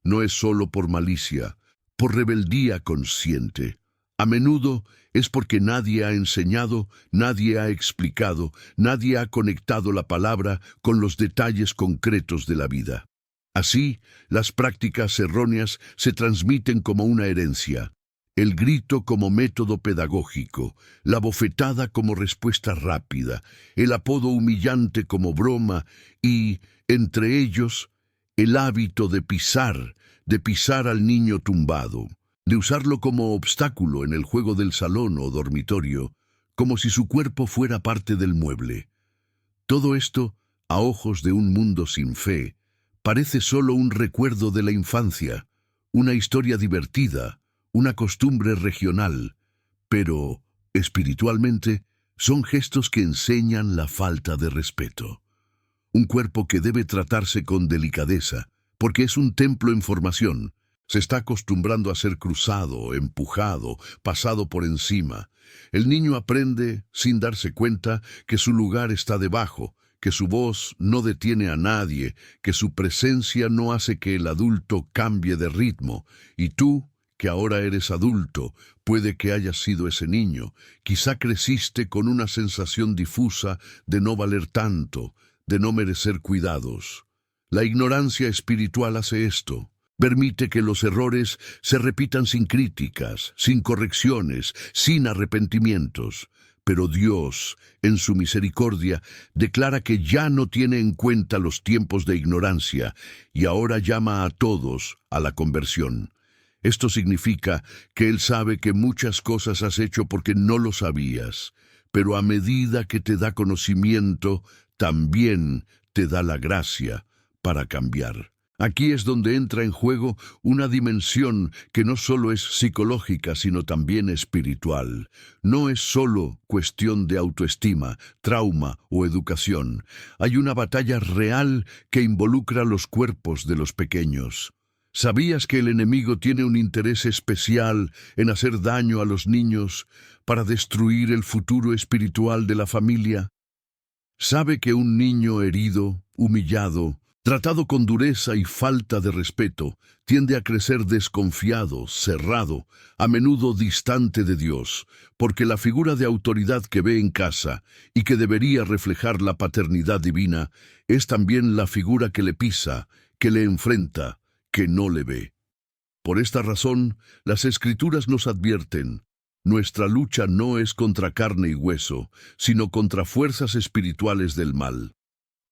No es solo por malicia, por rebeldía consciente. A menudo es porque nadie ha enseñado, nadie ha explicado, nadie ha conectado la palabra con los detalles concretos de la vida. Así, las prácticas erróneas se transmiten como una herencia, el grito como método pedagógico, la bofetada como respuesta rápida, el apodo humillante como broma y, entre ellos, el hábito de pisar al niño tumbado, de usarlo como obstáculo en el juego del salón o dormitorio, como si su cuerpo fuera parte del mueble. Todo esto, a ojos de un mundo sin fe, parece solo un recuerdo de la infancia, una historia divertida, una costumbre regional, pero, espiritualmente, son gestos que enseñan la falta de respeto. Un cuerpo que debe tratarse con delicadeza, porque es un templo en formación. Se está acostumbrando a ser cruzado, empujado, pasado por encima. El niño aprende, sin darse cuenta, que su lugar está debajo, que su voz no detiene a nadie, que su presencia no hace que el adulto cambie de ritmo. Y tú, que ahora eres adulto, puede que hayas sido ese niño. Quizá creciste con una sensación difusa de no valer tanto, de no merecer cuidados. La ignorancia espiritual hace esto. Permite que los errores se repitan sin críticas, sin correcciones, sin arrepentimientos. Pero Dios, en su misericordia, declara que ya no tiene en cuenta los tiempos de ignorancia y ahora llama a todos a la conversión. Esto significa que Él sabe que muchas cosas has hecho porque no lo sabías, pero a medida que te da conocimiento, también te da la gracia para cambiar. Aquí es donde entra en juego una dimensión que no solo es psicológica, sino también espiritual. No es solo cuestión de autoestima, trauma o educación. Hay una batalla real que involucra los cuerpos de los pequeños. ¿Sabías que el enemigo tiene un interés especial en hacer daño a los niños para destruir el futuro espiritual de la familia? Sabe que un niño herido, humillado, tratado con dureza y falta de respeto, tiende a crecer desconfiado, cerrado, a menudo distante de Dios, porque la figura de autoridad que ve en casa y que debería reflejar la paternidad divina es también la figura que le pisa, que le enfrenta, que no le ve. Por esta razón, las Escrituras nos advierten: nuestra lucha no es contra carne y hueso, sino contra fuerzas espirituales del mal.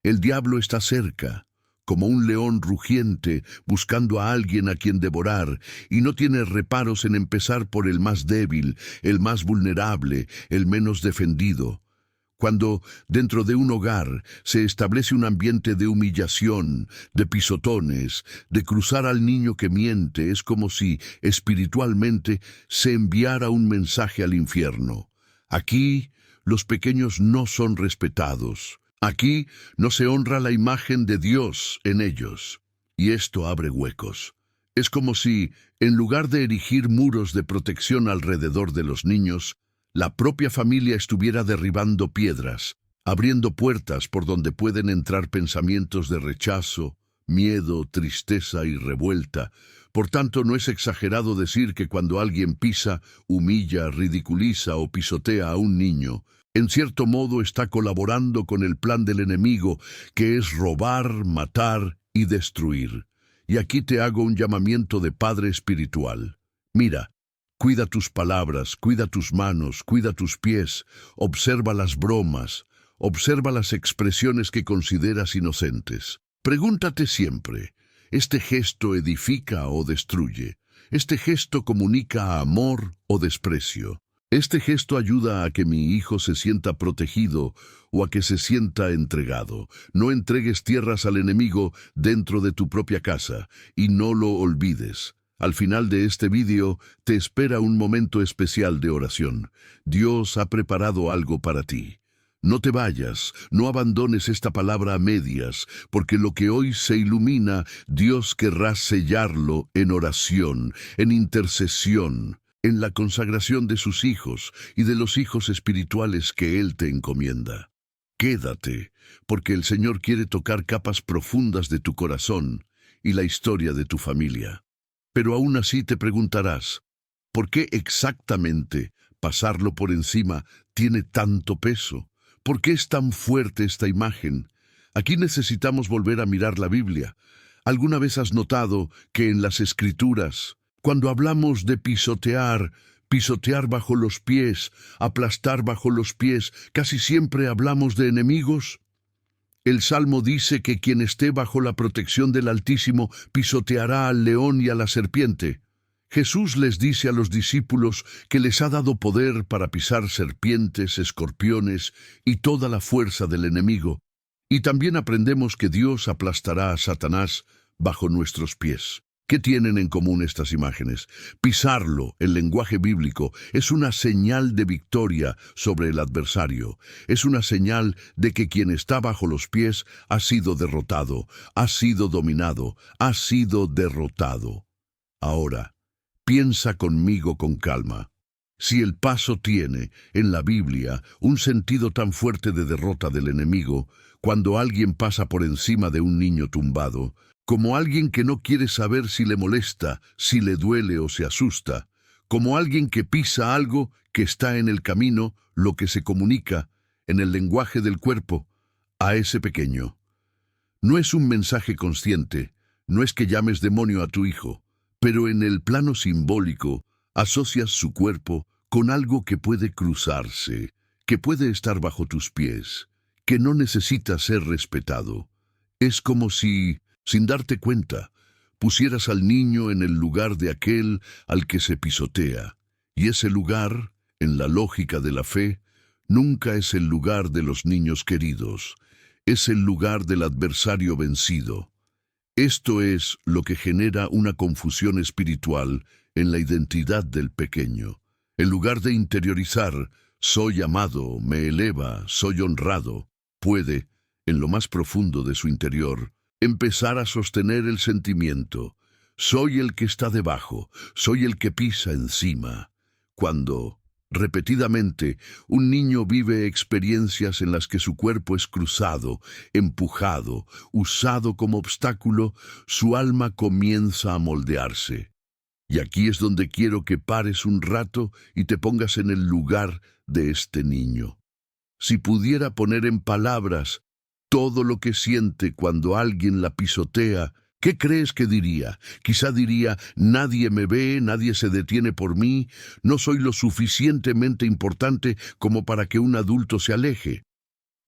El diablo está cerca, como un león rugiente buscando a alguien a quien devorar, y no tiene reparos en empezar por el más débil, el más vulnerable, el menos defendido. Cuando dentro de un hogar se establece un ambiente de humillación, de pisotones, de cruzar al niño que miente, es como si espiritualmente se enviara un mensaje al infierno. Aquí los pequeños no son respetados. Aquí no se honra la imagen de Dios en ellos. Y esto abre huecos. Es como si, en lugar de erigir muros de protección alrededor de los niños, la propia familia estuviera derribando piedras, abriendo puertas por donde pueden entrar pensamientos de rechazo, miedo, tristeza y revuelta. Por tanto, no es exagerado decir que cuando alguien pisa, humilla, ridiculiza o pisotea a un niño, en cierto modo está colaborando con el plan del enemigo, que es robar, matar y destruir. Y aquí te hago un llamamiento de padre espiritual. Mira, cuida tus palabras, cuida tus manos, cuida tus pies, observa las bromas, observa las expresiones que consideras inocentes. Pregúntate siempre: ¿este gesto edifica o destruye? ¿Este gesto comunica amor o desprecio? ¿Este gesto ayuda a que mi hijo se sienta protegido o a que se sienta entregado? No entregues tierras al enemigo dentro de tu propia casa y no lo olvides. Al final de este vídeo te espera un momento especial de oración. Dios ha preparado algo para ti. No te vayas, no abandones esta palabra a medias, porque lo que hoy se ilumina, Dios querrá sellarlo en oración, en intercesión, en la consagración de sus hijos y de los hijos espirituales que Él te encomienda. Quédate, porque el Señor quiere tocar capas profundas de tu corazón y la historia de tu familia. Pero aún así te preguntarás: ¿por qué exactamente pasarlo por encima tiene tanto peso? ¿Por qué es tan fuerte esta imagen? Aquí necesitamos volver a mirar la Biblia. ¿Alguna vez has notado que en las Escrituras, cuando hablamos de pisotear, pisotear bajo los pies, aplastar bajo los pies, casi siempre hablamos de enemigos? El Salmo dice que quien esté bajo la protección del Altísimo pisoteará al león y a la serpiente. Jesús les dice a los discípulos que les ha dado poder para pisar serpientes, escorpiones y toda la fuerza del enemigo. Y también aprendemos que Dios aplastará a Satanás bajo nuestros pies. ¿Qué tienen en común estas imágenes? Pisarlo, en lenguaje bíblico, es una señal de victoria sobre el adversario. Es una señal de que quien está bajo los pies ha sido derrotado, ha sido dominado, ha sido derrotado. Ahora, piensa conmigo con calma. Si el paso tiene, en la Biblia, un sentido tan fuerte de derrota del enemigo, cuando alguien pasa por encima de un niño tumbado, como alguien que no quiere saber si le molesta, si le duele o se asusta, como alguien que pisa algo que está en el camino, lo que se comunica, en el lenguaje del cuerpo, a ese pequeño. No es un mensaje consciente, No es que llames demonio a tu hijo, pero en el plano simbólico asocias su cuerpo con algo que puede cruzarse, que puede estar bajo tus pies, que no necesita ser respetado. Es como si, sin darte cuenta, pusieras al niño en el lugar de aquel al que se pisotea, y ese lugar, en la lógica de la fe, nunca es el lugar de los niños queridos, es el lugar del adversario vencido. Esto es lo que genera una confusión espiritual en la identidad del pequeño. En lugar de interiorizar, soy amado, me eleva, soy honrado, puede, en lo más profundo de su interior, empezar a sostener el sentimiento. Soy el que está debajo, soy el que pisa encima. Cuando, repetidamente, un niño vive experiencias en las que su cuerpo es cruzado, empujado, usado como obstáculo, su alma comienza a moldearse. Y aquí es donde quiero que pares un rato y te pongas en el lugar de este niño. Si pudiera poner en palabras todo lo que siente cuando alguien la pisotea, ¿qué crees que diría? Quizá diría, nadie me ve, nadie se detiene por mí, no soy lo suficientemente importante como para que un adulto se aleje.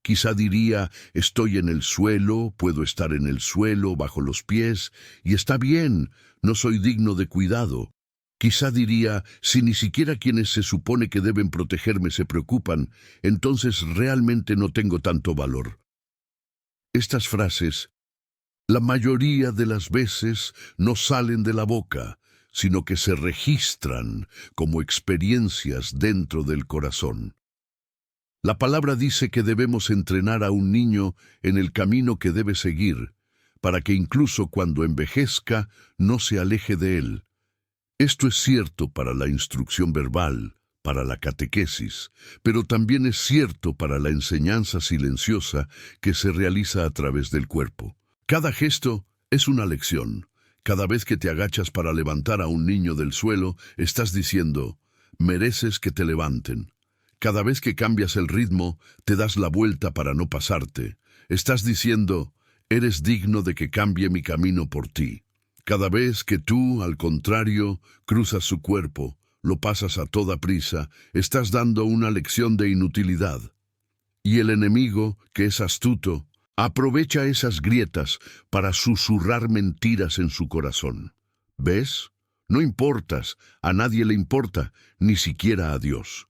Quizá diría, estoy en el suelo, puedo estar en el suelo, bajo los pies, y está bien, no soy digno de cuidado. Quizá diría, si ni siquiera quienes se supone que deben protegerme se preocupan, entonces realmente no tengo tanto valor. Estas frases, la mayoría de las veces, no salen de la boca, sino que se registran como experiencias dentro del corazón. La palabra dice que debemos entrenar a un niño en el camino que debe seguir, para que incluso cuando envejezca no se aleje de él. Esto es cierto para la instrucción verbal, para la catequesis, pero también es cierto para la enseñanza silenciosa que se realiza a través del cuerpo. Cada gesto es una lección. Cada vez que te agachas para levantar a un niño del suelo, estás diciendo, mereces que te levanten. Cada vez que cambias el ritmo, te das la vuelta para no pasarte. Estás diciendo, eres digno de que cambie mi camino por ti. Cada vez que tú, al contrario, cruzas su cuerpo, lo pasas a toda prisa, estás dando una lección de inutilidad. Y el enemigo, que es astuto, aprovecha esas grietas para susurrar mentiras en su corazón. ¿Ves? No importas, a nadie le importa, ni siquiera a Dios.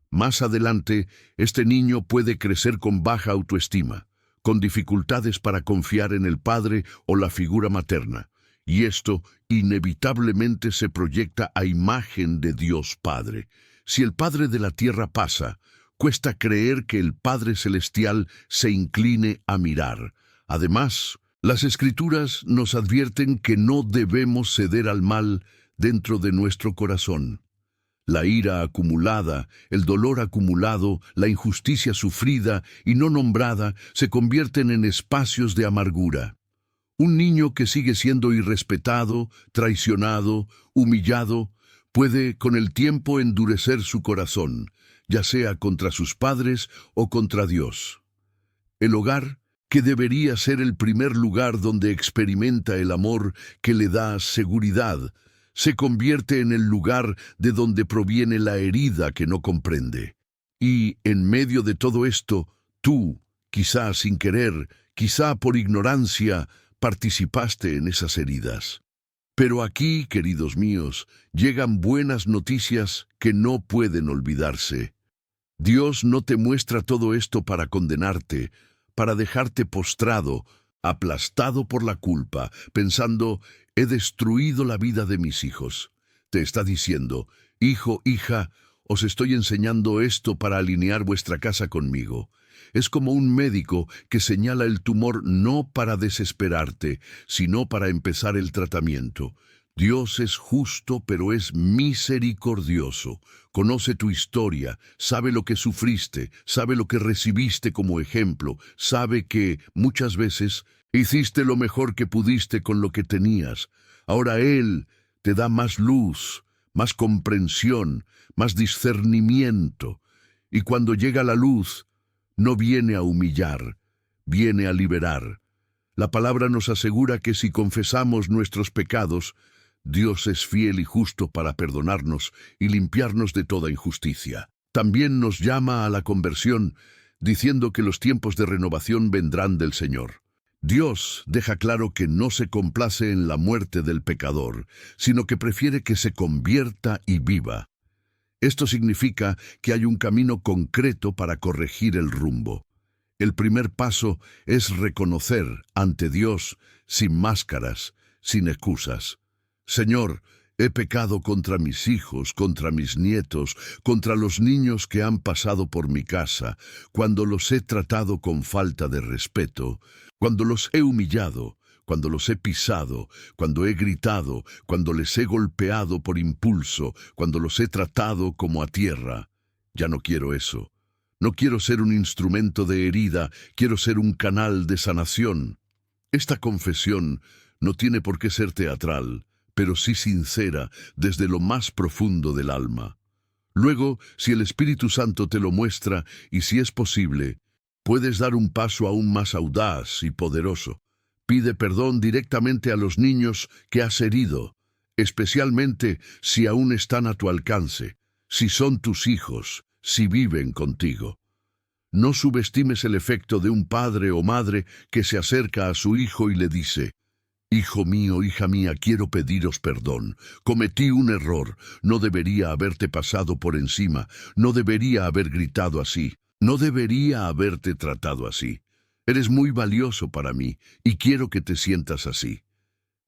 Más adelante, este niño puede crecer con baja autoestima, con dificultades para confiar en el padre o la figura materna, y esto inevitablemente se proyecta a imagen de Dios Padre. Si el Padre de la tierra pasa, cuesta creer que el Padre Celestial se incline a mirar. Además, las Escrituras nos advierten que no debemos ceder al mal dentro de nuestro corazón. La ira acumulada, el dolor acumulado, la injusticia sufrida y no nombrada se convierten en espacios de amargura. Un niño que sigue siendo irrespetado, traicionado, humillado, puede con el tiempo endurecer su corazón, ya sea contra sus padres o contra Dios. El hogar, que debería ser el primer lugar donde experimenta el amor que le da seguridad, se convierte en el lugar de donde proviene la herida que no comprende. Y, en medio de todo esto, tú, quizá sin querer, quizá por ignorancia, participaste en esas heridas. Pero aquí, queridos míos, llegan buenas noticias que no pueden olvidarse. Dios no te muestra todo esto para condenarte, para dejarte postrado, aplastado por la culpa, pensando, he destruido la vida de mis hijos. Te está diciendo, hijo, hija, os estoy enseñando esto para alinear vuestra casa conmigo. Es como un médico que señala el tumor no para desesperarte, sino para empezar el tratamiento. Dios es justo, pero es misericordioso. Conoce tu historia, sabe lo que sufriste, sabe lo que recibiste como ejemplo, sabe que, muchas veces, hiciste lo mejor que pudiste con lo que tenías. Ahora Él te da más luz, más comprensión, más discernimiento. Y cuando llega la luz, no viene a humillar, viene a liberar. La palabra nos asegura que si confesamos nuestros pecados, Dios es fiel y justo para perdonarnos y limpiarnos de toda injusticia. También nos llama a la conversión, diciendo que los tiempos de renovación vendrán del Señor. Dios deja claro que no se complace en la muerte del pecador, sino que prefiere que se convierta y viva. Esto significa que hay un camino concreto para corregir el rumbo. El primer paso es reconocer ante Dios, sin máscaras, sin excusas: Señor, he pecado contra mis hijos, contra mis nietos, contra los niños que han pasado por mi casa, cuando los he tratado con falta de respeto, cuando los he humillado, cuando los he pisado, cuando he gritado, cuando les he golpeado por impulso, cuando los he tratado como a tierra. Ya no quiero eso. No quiero ser un instrumento de herida, quiero ser un canal de sanación. Esta confesión no tiene por qué ser teatral, pero sí sincera desde lo más profundo del alma. Luego, si el Espíritu Santo te lo muestra y si es posible, puedes dar un paso aún más audaz y poderoso. Pide perdón directamente a los niños que has herido, especialmente si aún están a tu alcance, si son tus hijos, si viven contigo. No subestimes el efecto de un padre o madre que se acerca a su hijo y le dice: Hijo mío, hija mía, quiero pediros perdón. Cometí un error. No debería haberte pasado por encima. No debería haber gritado así. No debería haberte tratado así. Eres muy valioso para mí y quiero que te sientas así.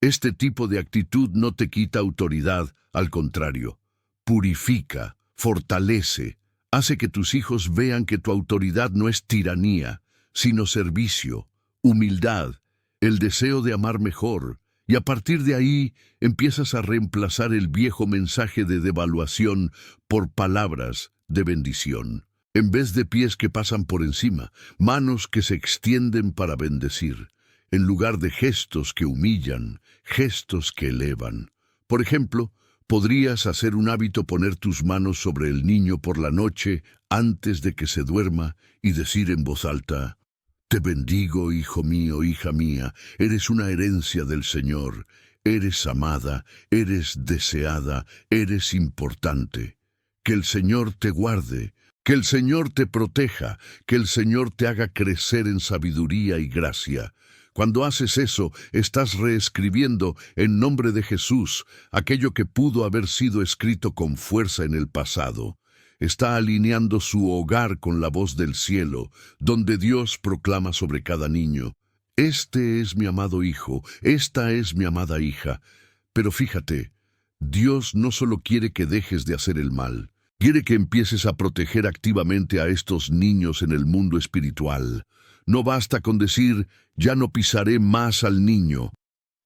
Este tipo de actitud no te quita autoridad, al contrario. Purifica, fortalece, hace que tus hijos vean que tu autoridad no es tiranía, sino servicio, humildad, el deseo de amar mejor, y a partir de ahí empiezas a reemplazar el viejo mensaje de devaluación por palabras de bendición. En vez de pies que pasan por encima, manos que se extienden para bendecir, en lugar de gestos que humillan, gestos que elevan. Por ejemplo, podrías hacer un hábito poner tus manos sobre el niño por la noche antes de que se duerma y decir en voz alta: Te bendigo, hijo mío, hija mía, eres una herencia del Señor, eres amada, eres deseada, eres importante. Que el Señor te guarde, que el Señor te proteja, que el Señor te haga crecer en sabiduría y gracia. Cuando haces eso, estás reescribiendo en nombre de Jesús aquello que pudo haber sido escrito con fuerza en el pasado. Está alineando su hogar con la voz del cielo, donde Dios proclama sobre cada niño: Este es mi amado hijo, esta es mi amada hija. Pero fíjate, Dios no solo quiere que dejes de hacer el mal, quiere que empieces a proteger activamente a estos niños en el mundo espiritual. No basta con decir: ya no pisaré más al niño.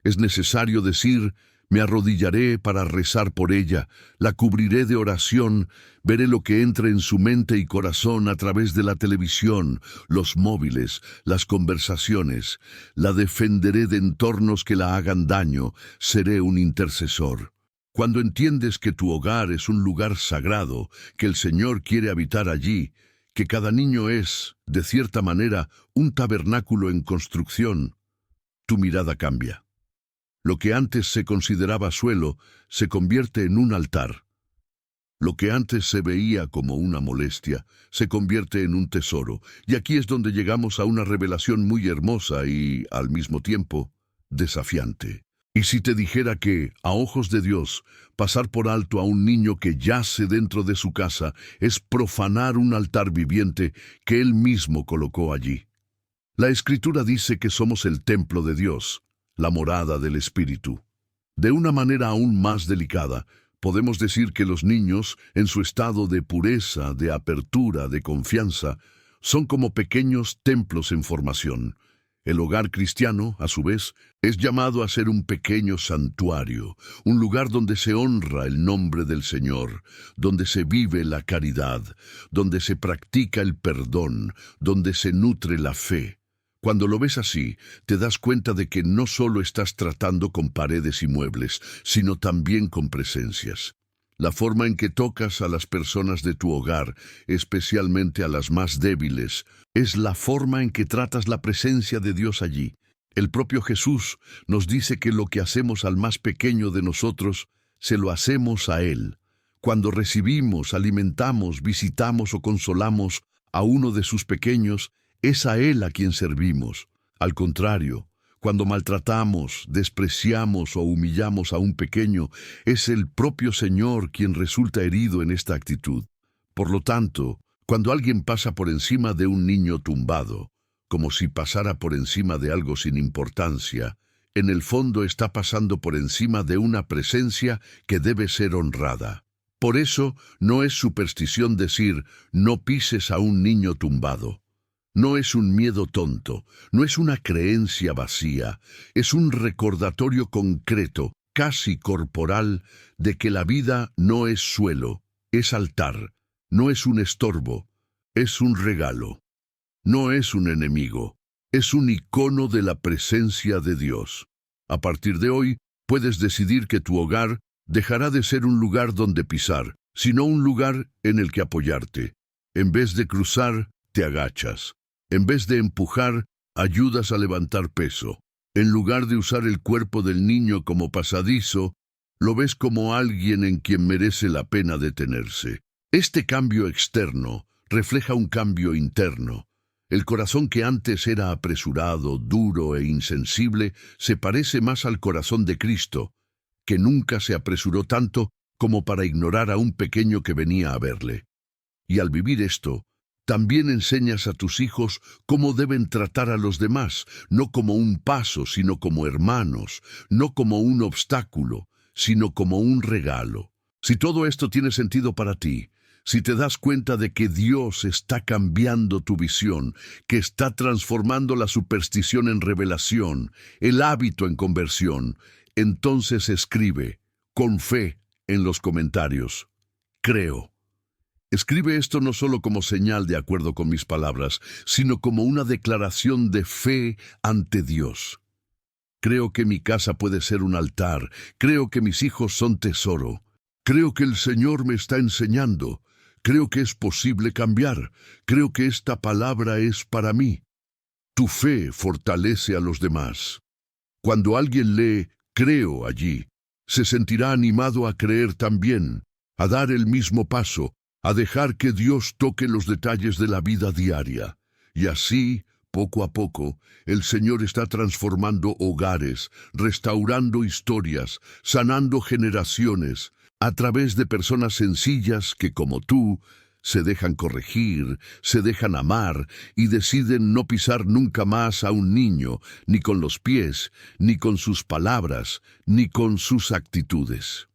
Es necesario decir: me arrodillaré para rezar por ella, la cubriré de oración, veré lo que entra en su mente y corazón a través de la televisión, los móviles, las conversaciones, la defenderé de entornos que la hagan daño, seré un intercesor. Cuando entiendes que tu hogar es un lugar sagrado, que el Señor quiere habitar allí, que cada niño es, de cierta manera, un tabernáculo en construcción, tu mirada cambia. Lo que antes se consideraba suelo se convierte en un altar. Lo que antes se veía como una molestia se convierte en un tesoro. Y aquí es donde llegamos a una revelación muy hermosa y, al mismo tiempo, desafiante. Y si te dijera que, a ojos de Dios, pasar por alto a un niño que yace dentro de su casa es profanar un altar viviente que Él mismo colocó allí. La Escritura dice que somos el templo de Dios, la morada del Espíritu. De una manera aún más delicada, podemos decir que los niños, en su estado de pureza, de apertura, de confianza, son como pequeños templos en formación. El hogar cristiano, a su vez, es llamado a ser un pequeño santuario, un lugar donde se honra el nombre del Señor, donde se vive la caridad, donde se practica el perdón, donde se nutre la fe. Cuando lo ves así, te das cuenta de que no solo estás tratando con paredes y muebles, sino también con presencias. La forma en que tocas a las personas de tu hogar, especialmente a las más débiles, es la forma en que tratas la presencia de Dios allí. El propio Jesús nos dice que lo que hacemos al más pequeño de nosotros, se lo hacemos a Él. Cuando recibimos, alimentamos, visitamos o consolamos a uno de sus pequeños, es a Él a quien servimos. Al contrario, cuando maltratamos, despreciamos o humillamos a un pequeño, es el propio Señor quien resulta herido en esta actitud. Por lo tanto, cuando alguien pasa por encima de un niño tumbado, como si pasara por encima de algo sin importancia, en el fondo está pasando por encima de una presencia que debe ser honrada. Por eso, no es superstición decir, no pises a un niño tumbado. No es un miedo tonto, no es una creencia vacía, es un recordatorio concreto, casi corporal, de que la vida no es suelo, es altar, no es un estorbo, es un regalo. No es un enemigo, es un icono de la presencia de Dios. A partir de hoy, puedes decidir que tu hogar dejará de ser un lugar donde pisar, sino un lugar en el que apoyarte. En vez de cruzar, te agachas. En vez de empujar, ayudas a levantar peso. En lugar de usar el cuerpo del niño como pasadizo, lo ves como alguien en quien merece la pena detenerse. Este cambio externo refleja un cambio interno. El corazón que antes era apresurado, duro e insensible, se parece más al corazón de Cristo, que nunca se apresuró tanto como para ignorar a un pequeño que venía a verle. Y al vivir esto, también enseñas a tus hijos cómo deben tratar a los demás, no como un paso, sino como hermanos, no como un obstáculo, sino como un regalo. Si todo esto tiene sentido para ti, si te das cuenta de que Dios está cambiando tu visión, que está transformando la superstición en revelación, el hábito en conversión, entonces escribe, con fe, en los comentarios, creo. Escribe esto no solo como señal de acuerdo con mis palabras, sino como una declaración de fe ante Dios. Creo que mi casa puede ser un altar, creo que mis hijos son tesoro, creo que el Señor me está enseñando. Creo que es posible cambiar. Creo que esta palabra es para mí. Tu fe fortalece a los demás. Cuando alguien lee creo allí, se sentirá animado a creer también, a dar el mismo paso, a dejar que Dios toque los detalles de la vida diaria. Y así, poco a poco, el Señor está transformando hogares, restaurando historias, sanando generaciones, a través de personas sencillas que, como tú, se dejan corregir, se dejan amar y deciden no pisar nunca más a un niño, ni con los pies, ni con sus palabras, ni con sus actitudes.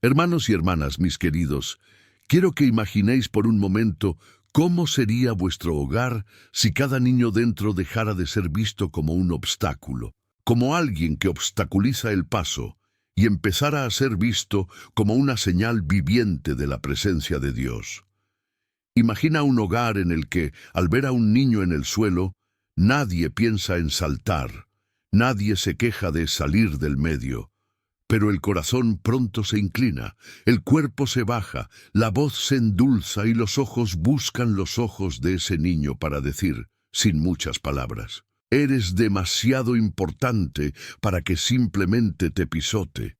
Hermanos y hermanas, mis queridos, quiero que imaginéis por un momento cómo sería vuestro hogar si cada niño dentro dejara de ser visto como un obstáculo, como alguien que obstaculiza el paso, y empezara a ser visto como una señal viviente de la presencia de Dios. Imagina un hogar en el que, al ver a un niño en el suelo, nadie piensa en saltar, nadie se queja de salir del medio, pero el corazón pronto se inclina, el cuerpo se baja, la voz se endulza y los ojos buscan los ojos de ese niño para decir, sin muchas palabras, eres demasiado importante para que simplemente te pisote.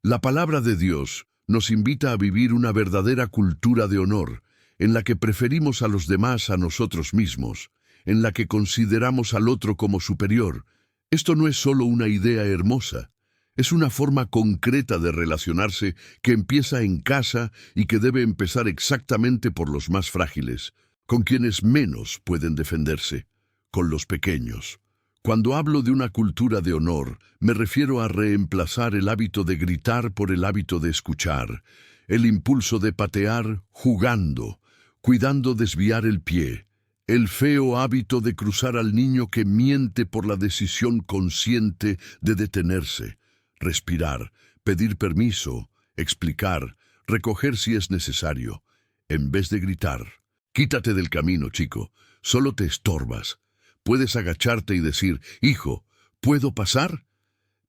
La palabra de Dios nos invita a vivir una verdadera cultura de honor, en la que preferimos a los demás a nosotros mismos, en la que consideramos al otro como superior. Esto no es solo una idea hermosa, es una forma concreta de relacionarse que empieza en casa y que debe empezar exactamente por los más frágiles, con quienes menos pueden defenderse, con los pequeños. Cuando hablo de una cultura de honor, me refiero a reemplazar el hábito de gritar por el hábito de escuchar, el impulso de patear jugando, cuidando desviar el pie, el feo hábito de cruzar al niño que miente por la decisión consciente de detenerse, respirar, pedir permiso, explicar, recoger si es necesario, en vez de gritar. Quítate del camino, chico, solo te estorbas. Puedes agacharte y decir, hijo, ¿puedo pasar?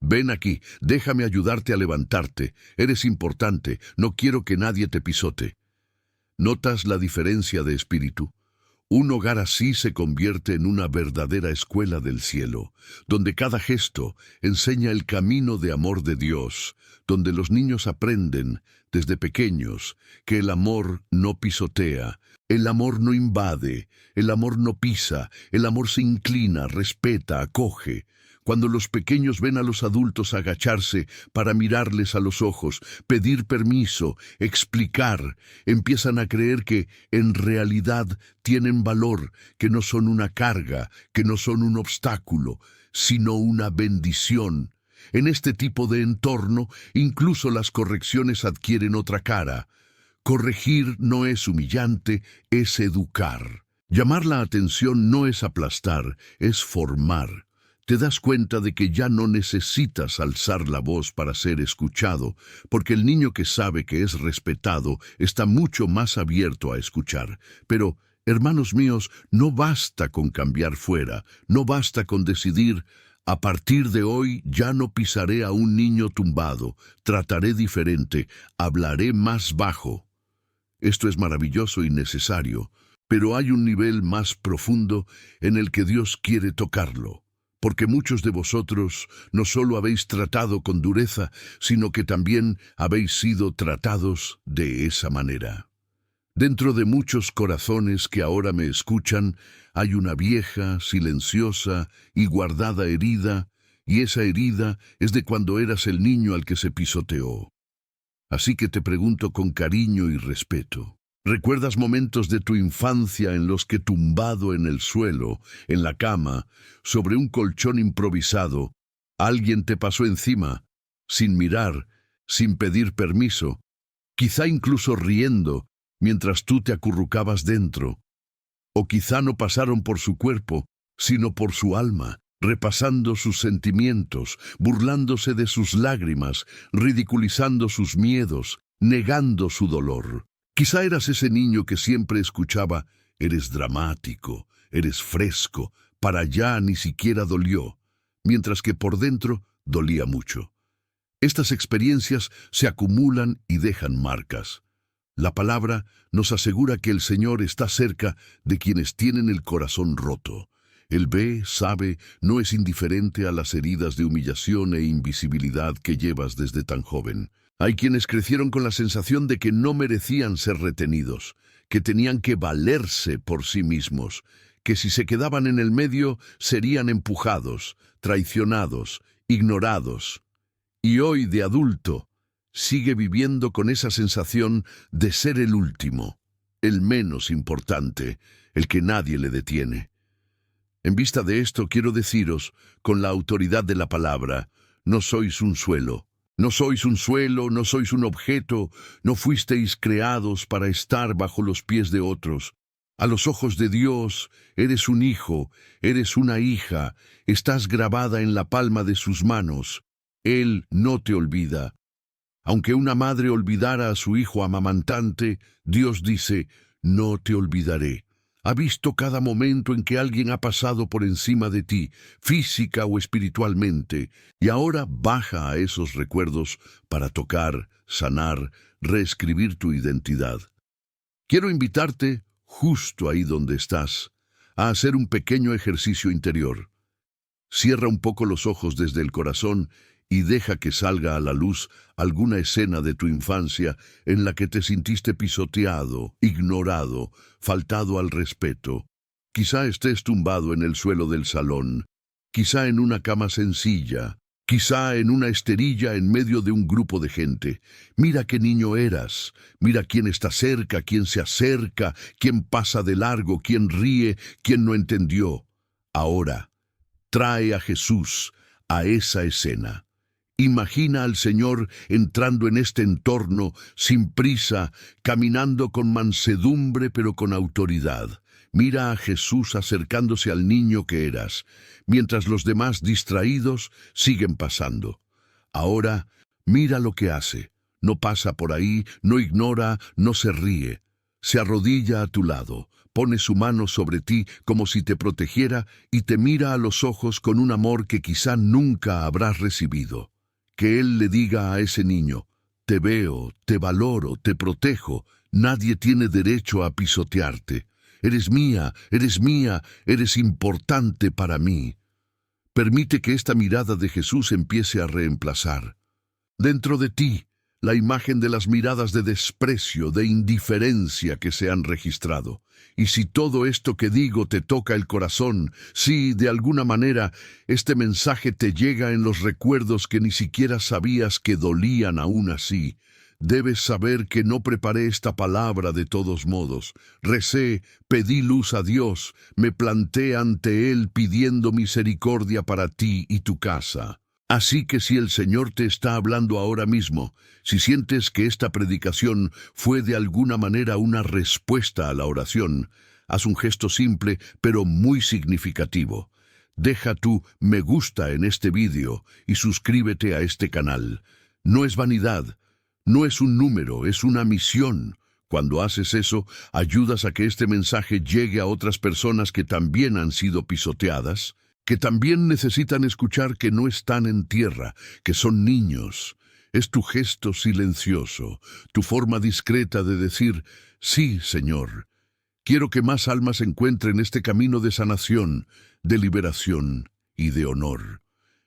Ven aquí, déjame ayudarte a levantarte. Eres importante, no quiero que nadie te pisote. ¿Notas la diferencia de espíritu? Un hogar así se convierte en una verdadera escuela del cielo, donde cada gesto enseña el camino de amor de Dios, donde los niños aprenden, desde pequeños, que el amor no pisotea, el amor no invade, el amor no pisa, el amor se inclina, respeta, acoge. Cuando los pequeños ven a los adultos agacharse para mirarles a los ojos, pedir permiso, explicar, empiezan a creer que, en realidad, tienen valor, que no son una carga, que no son un obstáculo, sino una bendición. En este tipo de entorno, incluso las correcciones adquieren otra cara. Corregir no es humillante, es educar. Llamar la atención no es aplastar, es formar. Te das cuenta de que ya no necesitas alzar la voz para ser escuchado, porque el niño que sabe que es respetado está mucho más abierto a escuchar. Pero, hermanos míos, no basta con cambiar fuera, no basta con decidir: a partir de hoy ya no pisaré a un niño tumbado, trataré diferente, hablaré más bajo. Esto es maravilloso y necesario, pero hay un nivel más profundo en el que Dios quiere tocarlo. Porque muchos de vosotros no solo habéis tratado con dureza, sino que también habéis sido tratados de esa manera. Dentro de muchos corazones que ahora me escuchan, hay una vieja, silenciosa y guardada herida, y esa herida es de cuando eras el niño al que se pisoteó. Así que te pregunto con cariño y respeto: ¿recuerdas momentos de tu infancia en los que, tumbado en el suelo, en la cama, sobre un colchón improvisado, alguien te pasó encima, sin mirar, sin pedir permiso, quizá incluso riendo, mientras tú te acurrucabas dentro? O quizá no pasaron por su cuerpo, sino por su alma, repasando sus sentimientos, burlándose de sus lágrimas, ridiculizando sus miedos, negando su dolor. Quizá eras ese niño que siempre escuchaba: eres dramático, eres fresco, para allá ni siquiera dolió, mientras que por dentro dolía mucho. Estas experiencias se acumulan y dejan marcas. La palabra nos asegura que el Señor está cerca de quienes tienen el corazón roto. Él ve, sabe, no es indiferente a las heridas de humillación e invisibilidad que llevas desde tan joven. Hay quienes crecieron con la sensación de que no merecían ser retenidos, que tenían que valerse por sí mismos, que si se quedaban en el medio serían empujados, traicionados, ignorados. Y hoy, de adulto, sigue viviendo con esa sensación de ser el último, el menos importante, el que nadie le detiene. En vista de esto, quiero deciros, con la autoridad de la palabra: no sois un suelo. No sois un suelo, no sois un objeto, no fuisteis creados para estar bajo los pies de otros. A los ojos de Dios, eres un hijo, eres una hija, estás grabada en la palma de sus manos. Él no te olvida. Aunque una madre olvidara a su hijo amamantante, Dios dice: no te olvidaré. Ha visto cada momento en que alguien ha pasado por encima de ti, física o espiritualmente, y ahora baja a esos recuerdos para tocar, sanar, reescribir tu identidad. Quiero invitarte, justo ahí donde estás, a hacer un pequeño ejercicio interior. Cierra un poco los ojos desde el corazón y deja que salga a la luz alguna escena de tu infancia en la que te sintiste pisoteado, ignorado, faltado al respeto. Quizá estés tumbado en el suelo del salón, quizá en una cama sencilla, quizá en una esterilla en medio de un grupo de gente. Mira qué niño eras, mira quién está cerca, quién se acerca, quién pasa de largo, quién ríe, quién no entendió. Ahora, trae a Jesús a esa escena. Imagina al Señor entrando en este entorno sin prisa, caminando con mansedumbre pero con autoridad. Mira a Jesús acercándose al niño que eras, mientras los demás distraídos siguen pasando. Ahora, mira lo que hace. No pasa por ahí, no ignora, no se ríe. Se arrodilla a tu lado, pone su mano sobre ti como si te protegiera y te mira a los ojos con un amor que quizá nunca habrás recibido. Que Él le diga a ese niño: te veo, te valoro, te protejo, nadie tiene derecho a pisotearte. eres mía, eres importante para mí. Permite que esta mirada de Jesús empiece a reemplazar dentro de ti la imagen de las miradas de desprecio, de indiferencia que se han registrado. Y si todo esto que digo te toca el corazón, si de alguna manera este mensaje te llega en los recuerdos que ni siquiera sabías que dolían aún así, debes saber que no preparé esta palabra de todos modos. Recé, pedí luz a Dios, me planté ante Él pidiendo misericordia para ti y tu casa. Así que si el Señor te está hablando ahora mismo, si sientes que esta predicación fue de alguna manera una respuesta a la oración, haz un gesto simple pero muy significativo. Deja tu me gusta en este vídeo y suscríbete a este canal. No es vanidad, no es un número, es una misión. Cuando haces eso, ayudas a que este mensaje llegue a otras personas que también han sido pisoteadas, que también necesitan escuchar que no están en tierra, que son niños. Es tu gesto silencioso, tu forma discreta de decir, sí, Señor, quiero que más almas encuentren este camino de sanación, de liberación y de honor.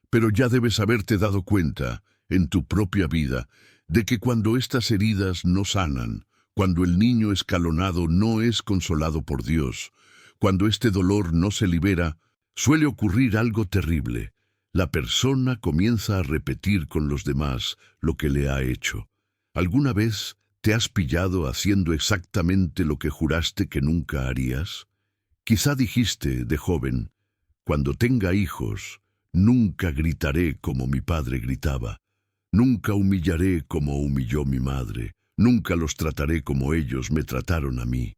Pero ya debes haberte dado cuenta, en tu propia vida, de que cuando estas heridas no sanan, cuando el niño escalonado no es consolado por Dios, cuando este dolor no se libera, suele ocurrir algo terrible. La persona comienza a repetir con los demás lo que le ha hecho. ¿Alguna vez te has pillado haciendo exactamente lo que juraste que nunca harías? Quizá dijiste de joven, cuando tenga hijos, nunca gritaré como mi padre gritaba, nunca humillaré como humilló mi madre, nunca los trataré como ellos me trataron a mí.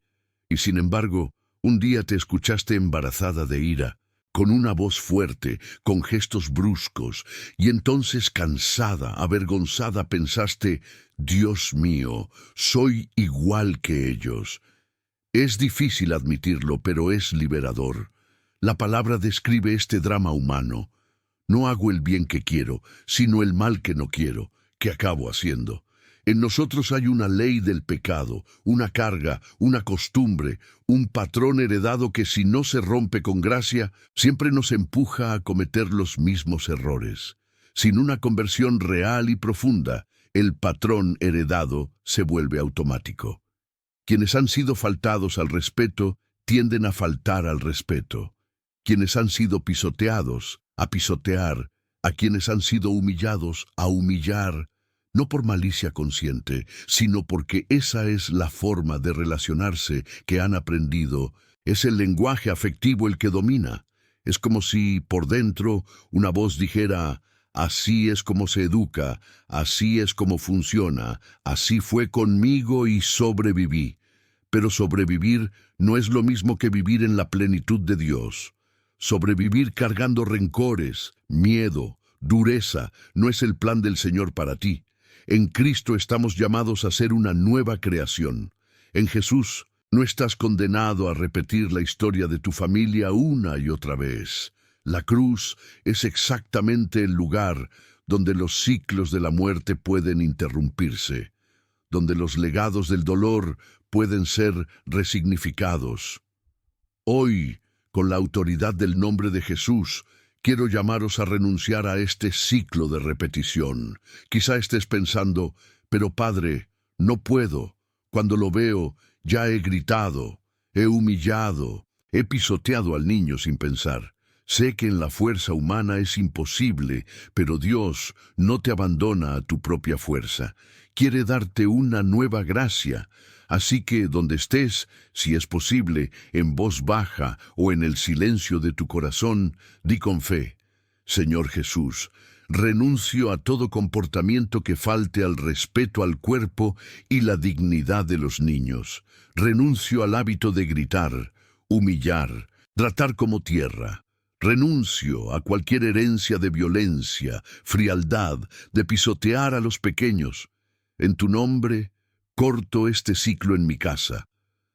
Y sin embargo, un día te escuchaste embarazada de ira, con una voz fuerte, con gestos bruscos, y entonces cansada, avergonzada, pensaste, Dios mío, soy igual que ellos. Es difícil admitirlo, pero es liberador. La palabra describe este drama humano. No hago el bien que quiero, sino el mal que no quiero, que acabo haciendo. En nosotros hay una ley del pecado, una carga, una costumbre, un patrón heredado que si no se rompe con gracia, siempre nos empuja a cometer los mismos errores. Sin una conversión real y profunda, el patrón heredado se vuelve automático. Quienes han sido faltados al respeto tienden a faltar al respeto. Quienes han sido pisoteados, a pisotear. A quienes han sido humillados, a humillar. No por malicia consciente, sino porque esa es la forma de relacionarse que han aprendido. Es el lenguaje afectivo el que domina. Es como si, por dentro, una voz dijera, así es como se educa, así es como funciona, así fue conmigo y sobreviví. Pero sobrevivir no es lo mismo que vivir en la plenitud de Dios. Sobrevivir cargando rencores, miedo, dureza, no es el plan del Señor para ti. En Cristo estamos llamados a ser una nueva creación. En Jesús no estás condenado a repetir la historia de tu familia una y otra vez. La cruz es exactamente el lugar donde los ciclos de la muerte pueden interrumpirse, donde los legados del dolor pueden ser resignificados. Hoy, con la autoridad del nombre de Jesús, quiero llamaros a renunciar a este ciclo de repetición. Quizá estés pensando, pero Padre, no puedo. Cuando lo veo, ya he gritado, he humillado, he pisoteado al niño sin pensar. Sé que en la fuerza humana es imposible, pero Dios no te abandona a tu propia fuerza. Quiere darte una nueva gracia. Así que donde estés, si es posible, en voz baja o en el silencio de tu corazón, di con fe, Señor Jesús, renuncio a todo comportamiento que falte al respeto al cuerpo y la dignidad de los niños. Renuncio al hábito de gritar, humillar, tratar como tierra. Renuncio a cualquier herencia de violencia, frialdad, de pisotear a los pequeños. En tu nombre, corto este ciclo en mi casa.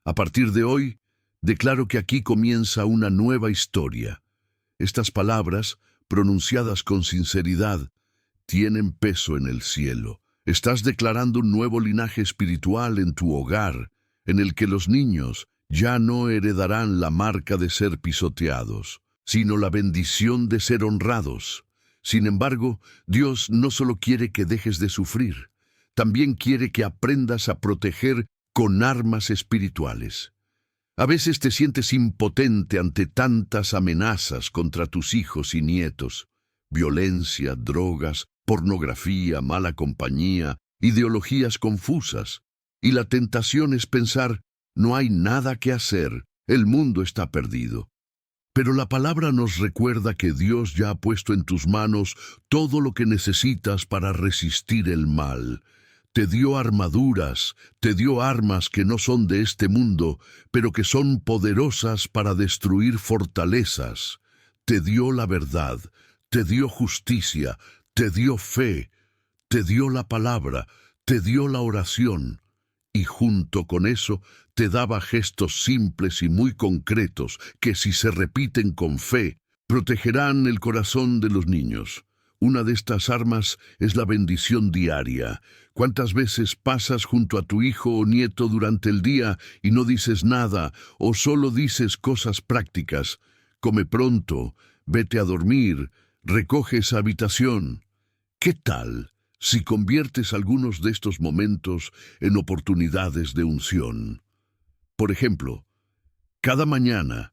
A partir de hoy, declaro que aquí comienza una nueva historia. Estas palabras, pronunciadas con sinceridad, tienen peso en el cielo. Estás declarando un nuevo linaje espiritual en tu hogar, en el que los niños Ya no heredarán la marca de ser pisoteados, sino la bendición de ser honrados. Sin embargo, Dios no solo quiere que dejes de sufrir, también quiere que aprendas a proteger con armas espirituales. A veces te sientes impotente ante tantas amenazas contra tus hijos y nietos. Violencia, drogas, pornografía, mala compañía, ideologías confusas. Y la tentación es pensar, no hay nada que hacer, el mundo está perdido. Pero la palabra nos recuerda que Dios ya ha puesto en tus manos todo lo que necesitas para resistir el mal. Te dio armaduras, te dio armas que no son de este mundo, pero que son poderosas para destruir fortalezas. Te dio la verdad, te dio justicia, te dio fe, te dio la palabra, te dio la oración. Y junto con eso te daba gestos simples y muy concretos que, si se repiten con fe, protegerán el corazón de los niños. Una de estas armas es la bendición diaria. ¿Cuántas veces pasas junto a tu hijo o nieto durante el día y no dices nada o solo dices cosas prácticas? Come pronto, vete a dormir, recoge esa habitación. ¿Qué tal si conviertes algunos de estos momentos en oportunidades de unción? Por ejemplo, cada mañana,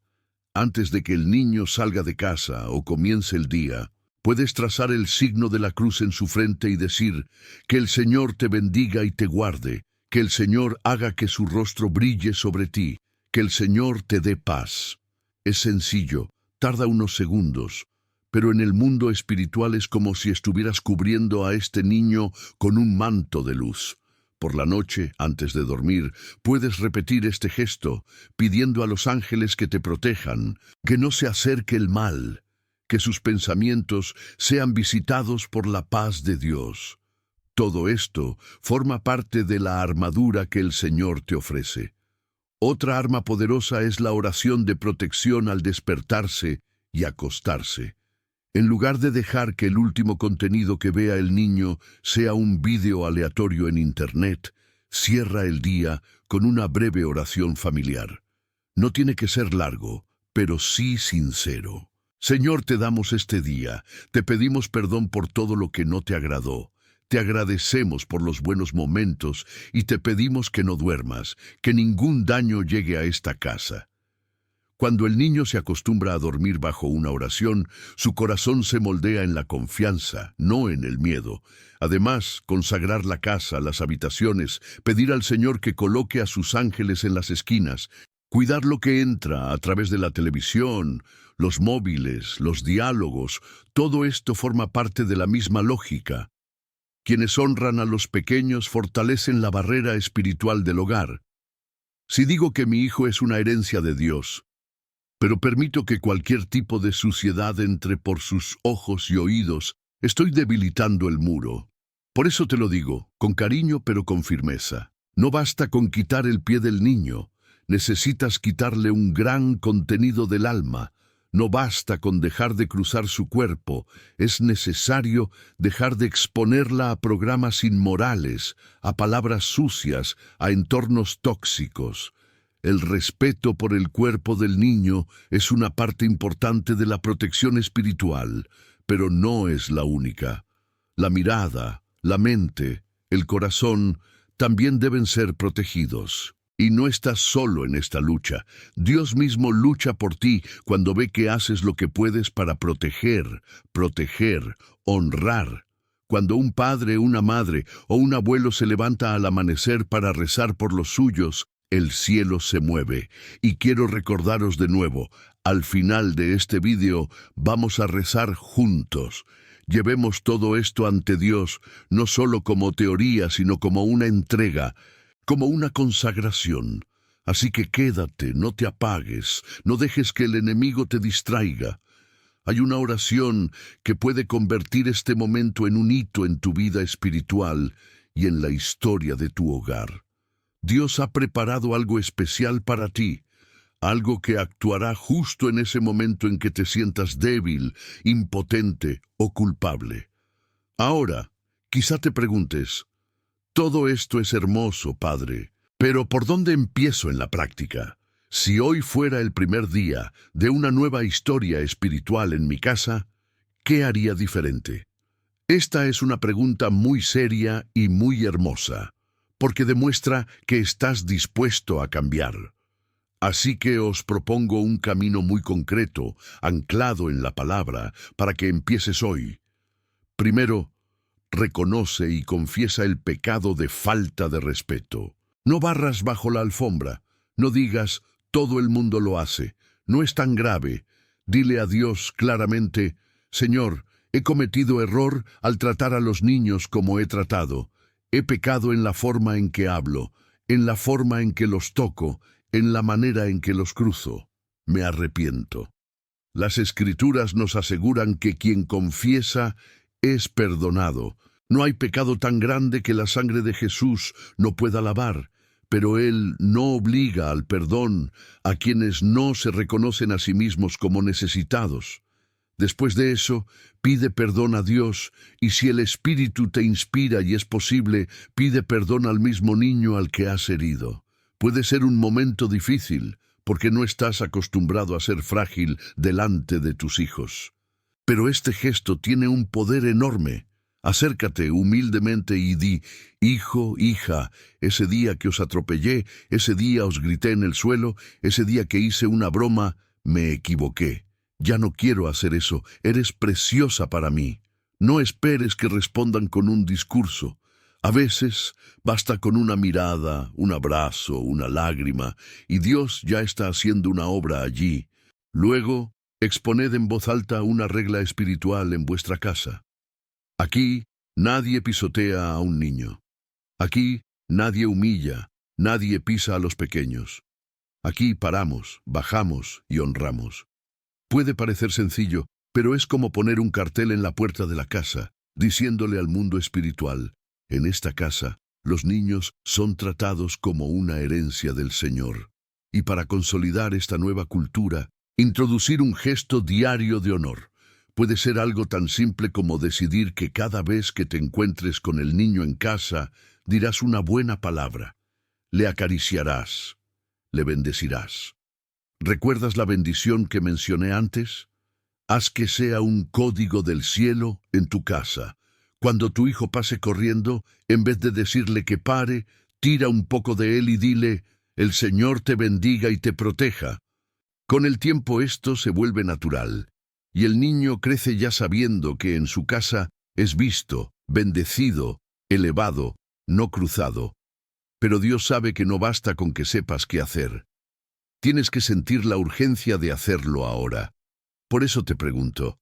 antes de que el niño salga de casa o comience el día, puedes trazar el signo de la cruz en su frente y decir, que el Señor te bendiga y te guarde, que el Señor haga que su rostro brille sobre ti, que el Señor te dé paz. Es sencillo, tarda unos segundos, pero en el mundo espiritual es como si estuvieras cubriendo a este niño con un manto de luz. Por la noche, antes de dormir, puedes repetir este gesto, pidiendo a los ángeles que te protejan, que no se acerque el mal, que sus pensamientos sean visitados por la paz de Dios. Todo esto forma parte de la armadura que el Señor te ofrece. Otra arma poderosa es la oración de protección al despertarse y acostarse. En lugar de dejar que el último contenido que vea el niño sea un vídeo aleatorio en Internet, cierra el día con una breve oración familiar. No tiene que ser largo, pero sí sincero. Señor, te damos este día, te pedimos perdón por todo lo que no te agradó. Te agradecemos por los buenos momentos y te pedimos que no duermas, que ningún daño llegue a esta casa. Cuando el niño se acostumbra a dormir bajo una oración, su corazón se moldea en la confianza, no en el miedo. Además, consagrar la casa, las habitaciones, pedir al Señor que coloque a sus ángeles en las esquinas, cuidar lo que entra a través de la televisión, los móviles, los diálogos, todo esto forma parte de la misma lógica. Quienes honran a los pequeños fortalecen la barrera espiritual del hogar. Si digo que mi hijo es una herencia de Dios, pero permito que cualquier tipo de suciedad entre por sus ojos y oídos, estoy debilitando el muro. Por eso te lo digo, con cariño pero con firmeza. No basta con quitar el pie del niño, necesitas quitarle un gran contenido del alma. No basta con dejar de cruzar su cuerpo, es necesario dejar de exponerla a programas inmorales, a palabras sucias, a entornos tóxicos. El respeto por el cuerpo del niño es una parte importante de la protección espiritual, pero no es la única. La mirada, la mente, el corazón también deben ser protegidos. Y no estás solo en esta lucha. Dios mismo lucha por ti cuando ve que haces lo que puedes para proteger, honrar. Cuando un padre, una madre o un abuelo se levanta al amanecer para rezar por los suyos, el cielo se mueve. Y quiero recordaros de nuevo, al final de este vídeo vamos a rezar juntos. Llevemos todo esto ante Dios, no solo como teoría, sino como una entrega, como una consagración. Así que quédate, no te apagues, no dejes que el enemigo te distraiga. Hay una oración que puede convertir este momento en un hito en tu vida espiritual y en la historia de tu hogar. Dios ha preparado algo especial para ti, algo que actuará justo en ese momento en que te sientas débil, impotente o culpable. Ahora, quizá te preguntes, todo esto es hermoso, Padre, pero ¿por dónde empiezo en la práctica? Si hoy fuera el primer día de una nueva historia espiritual en mi casa, ¿qué haría diferente? Esta es una pregunta muy seria y muy hermosa, porque demuestra que estás dispuesto a cambiar. Así que os propongo un camino muy concreto, anclado en la palabra, para que empieces hoy. Primero, reconoce y confiesa el pecado de falta de respeto. No barras bajo la alfombra. No digas, todo el mundo lo hace. No es tan grave. Dile a Dios claramente, Señor, he cometido error al tratar a los niños como he tratado. He pecado en la forma en que hablo, en la forma en que los toco, en la manera en que los cruzo. Me arrepiento. Las Escrituras nos aseguran que quien confiesa es perdonado. No hay pecado tan grande que la sangre de Jesús no pueda lavar, pero Él no obliga al perdón a quienes no se reconocen a sí mismos como necesitados. Después de eso, pide perdón a Dios, y si el Espíritu te inspira y es posible, pide perdón al mismo niño al que has herido. Puede ser un momento difícil, porque no estás acostumbrado a ser frágil delante de tus hijos. Pero este gesto tiene un poder enorme. Acércate humildemente y di, hijo, hija, ese día que os atropellé, ese día os grité en el suelo, ese día que hice una broma, me equivoqué. Ya no quiero hacer eso, eres preciosa para mí. No esperes que respondan con un discurso. A veces basta con una mirada, un abrazo, una lágrima, y Dios ya está haciendo una obra allí. Luego, exponed en voz alta una regla espiritual en vuestra casa. Aquí nadie pisotea a un niño. Aquí nadie humilla, nadie pisa a los pequeños. Aquí paramos, bajamos y honramos. Puede parecer sencillo, pero es como poner un cartel en la puerta de la casa, diciéndole al mundo espiritual, en esta casa, los niños son tratados como una herencia del Señor. Y para consolidar esta nueva cultura, introducir un gesto diario de honor. Puede ser algo tan simple como decidir que cada vez que te encuentres con el niño en casa, dirás una buena palabra. Le acariciarás, le bendecirás. ¿Recuerdas la bendición que mencioné antes? Haz que sea un código del cielo en tu casa. Cuando tu hijo pase corriendo, en vez de decirle que pare, tira un poco de él y dile, el Señor te bendiga y te proteja. Con el tiempo esto se vuelve natural, y el niño crece ya sabiendo que en su casa es visto, bendecido, elevado, no cruzado. Pero Dios sabe que no basta con que sepas qué hacer. Tienes que sentir la urgencia de hacerlo ahora. Por eso te pregunto,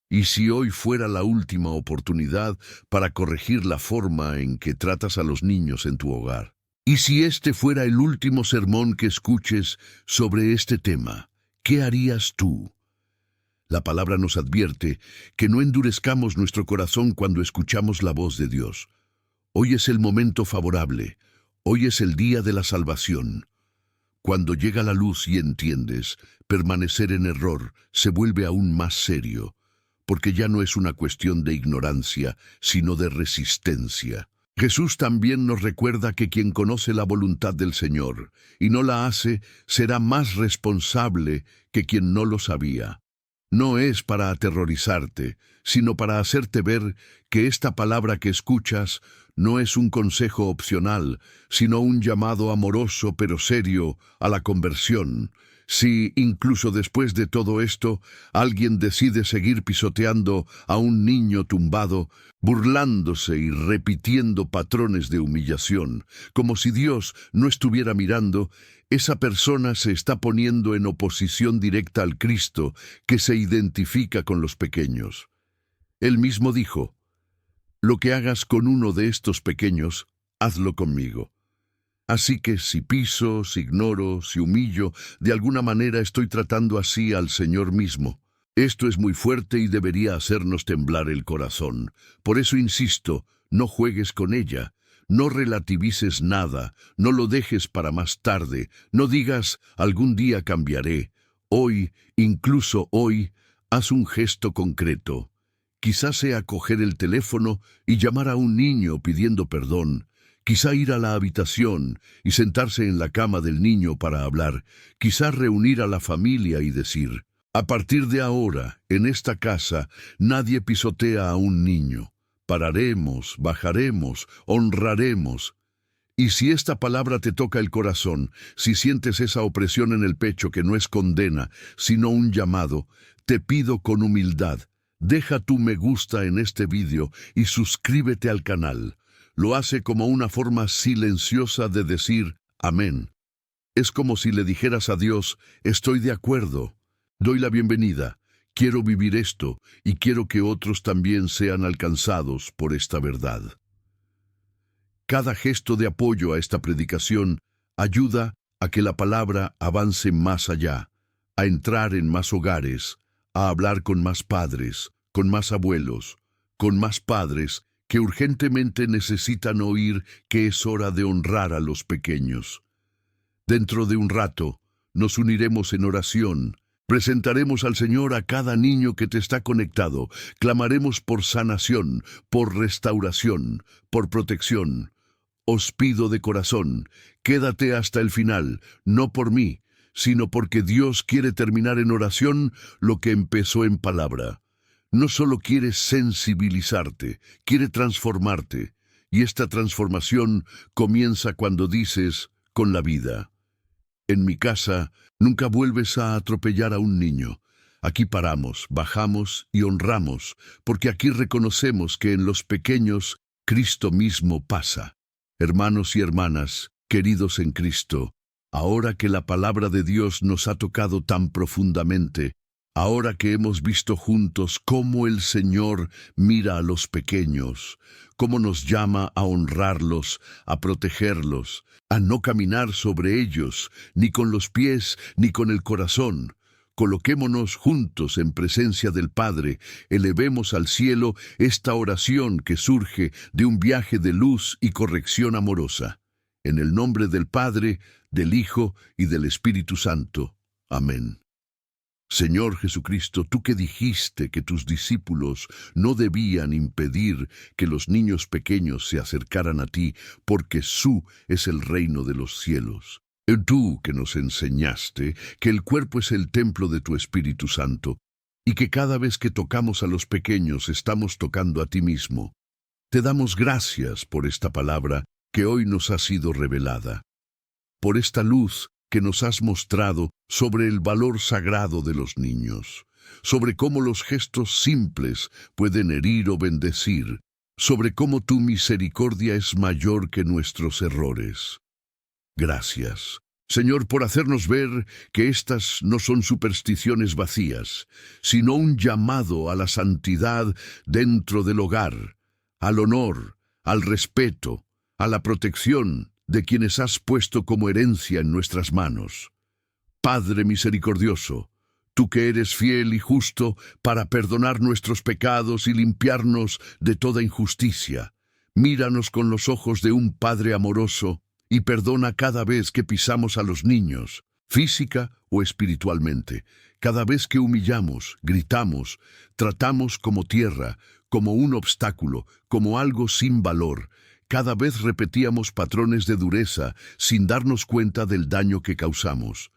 ¿y si hoy fuera la última oportunidad para corregir la forma en que tratas a los niños en tu hogar? ¿Y si este fuera el último sermón que escuches sobre este tema? ¿Qué harías tú? La palabra nos advierte que no endurezcamos nuestro corazón cuando escuchamos la voz de Dios. Hoy es el momento favorable. Hoy es el día de la salvación. Cuando llega la luz y entiendes, permanecer en error se vuelve aún más serio, porque ya no es una cuestión de ignorancia, sino de resistencia. Jesús también nos recuerda que quien conoce la voluntad del Señor y no la hace, será más responsable que quien no lo sabía. No es para aterrorizarte, sino para hacerte ver que esta palabra que escuchas no es un consejo opcional, sino un llamado amoroso pero serio a la conversión. Si, incluso después de todo esto, alguien decide seguir pisoteando a un niño tumbado, burlándose y repitiendo patrones de humillación, como si Dios no estuviera mirando, esa persona se está poniendo en oposición directa al Cristo que se identifica con los pequeños. Él mismo dijo, «Lo que hagas con uno de estos pequeños, hazlo conmigo». Así que si piso, si ignoro, si humillo, de alguna manera estoy tratando así al Señor mismo. Esto es muy fuerte y debería hacernos temblar el corazón. Por eso insisto, no juegues con ella. No relativices nada, no lo dejes para más tarde, no digas, algún día cambiaré. Hoy, incluso hoy, haz un gesto concreto. Quizás sea coger el teléfono y llamar a un niño pidiendo perdón. Quizá ir a la habitación y sentarse en la cama del niño para hablar, quizá reunir a la familia y decir: a partir de ahora, en esta casa, nadie pisotea a un niño. Pararemos, bajaremos, honraremos. Y si esta palabra te toca el corazón, si sientes esa opresión en el pecho que no es condena, sino un llamado, te pido con humildad, deja tu me gusta en este vídeo y suscríbete al canal. Lo hace como una forma silenciosa de decir amén. Es como si le dijeras a Dios: estoy de acuerdo, doy la bienvenida, quiero vivir esto y quiero que otros también sean alcanzados por esta verdad. Cada gesto de apoyo a esta predicación ayuda a que la palabra avance más allá, a entrar en más hogares, a hablar con más padres, con más abuelos, con más padres que urgentemente necesitan oír que es hora de honrar a los pequeños. Dentro de un rato, nos uniremos en oración, presentaremos al Señor a cada niño que te está conectado, clamaremos por sanación, por restauración, por protección. Os pido de corazón, quédate hasta el final, no por mí, sino porque Dios quiere terminar en oración lo que empezó en palabra. No solo quiere sensibilizarte, quiere transformarte, y esta transformación comienza cuando dices con la vida: en mi casa nunca vuelves a atropellar a un niño. Aquí paramos, bajamos y honramos, porque aquí reconocemos que en los pequeños Cristo mismo pasa. Hermanos y hermanas, queridos en Cristo, ahora que la palabra de Dios nos ha tocado tan profundamente, ahora que hemos visto juntos cómo el Señor mira a los pequeños, cómo nos llama a honrarlos, a protegerlos, a no caminar sobre ellos, ni con los pies ni con el corazón. Coloquémonos juntos en presencia del Padre, elevemos al cielo esta oración que surge de un viaje de luz y corrección amorosa. En el nombre del Padre, del Hijo y del Espíritu Santo. Amén. Señor Jesucristo, tú que dijiste que tus discípulos no debían impedir que los niños pequeños se acercaran a ti, porque su es el reino de los cielos. Tú que nos enseñaste que el cuerpo es el templo de tu Espíritu Santo, y que cada vez que tocamos a los pequeños estamos tocando a ti mismo. Te damos gracias por esta palabra que hoy nos ha sido revelada, por esta luz que nos has mostrado sobre el valor sagrado de los niños, sobre cómo los gestos simples pueden herir o bendecir, sobre cómo tu misericordia es mayor que nuestros errores. Gracias, Señor, por hacernos ver que estas no son supersticiones vacías, sino un llamado a la santidad dentro del hogar, al honor, al respeto, a la protección de quienes has puesto como herencia en nuestras manos. Padre misericordioso, tú que eres fiel y justo para perdonar nuestros pecados y limpiarnos de toda injusticia, míranos con los ojos de un Padre amoroso y perdona cada vez que pisamos a los niños, física o espiritualmente, cada vez que humillamos, gritamos, tratamos como tierra, como un obstáculo, como algo sin valor. Cada vez repetíamos patrones de dureza sin darnos cuenta del daño que causamos.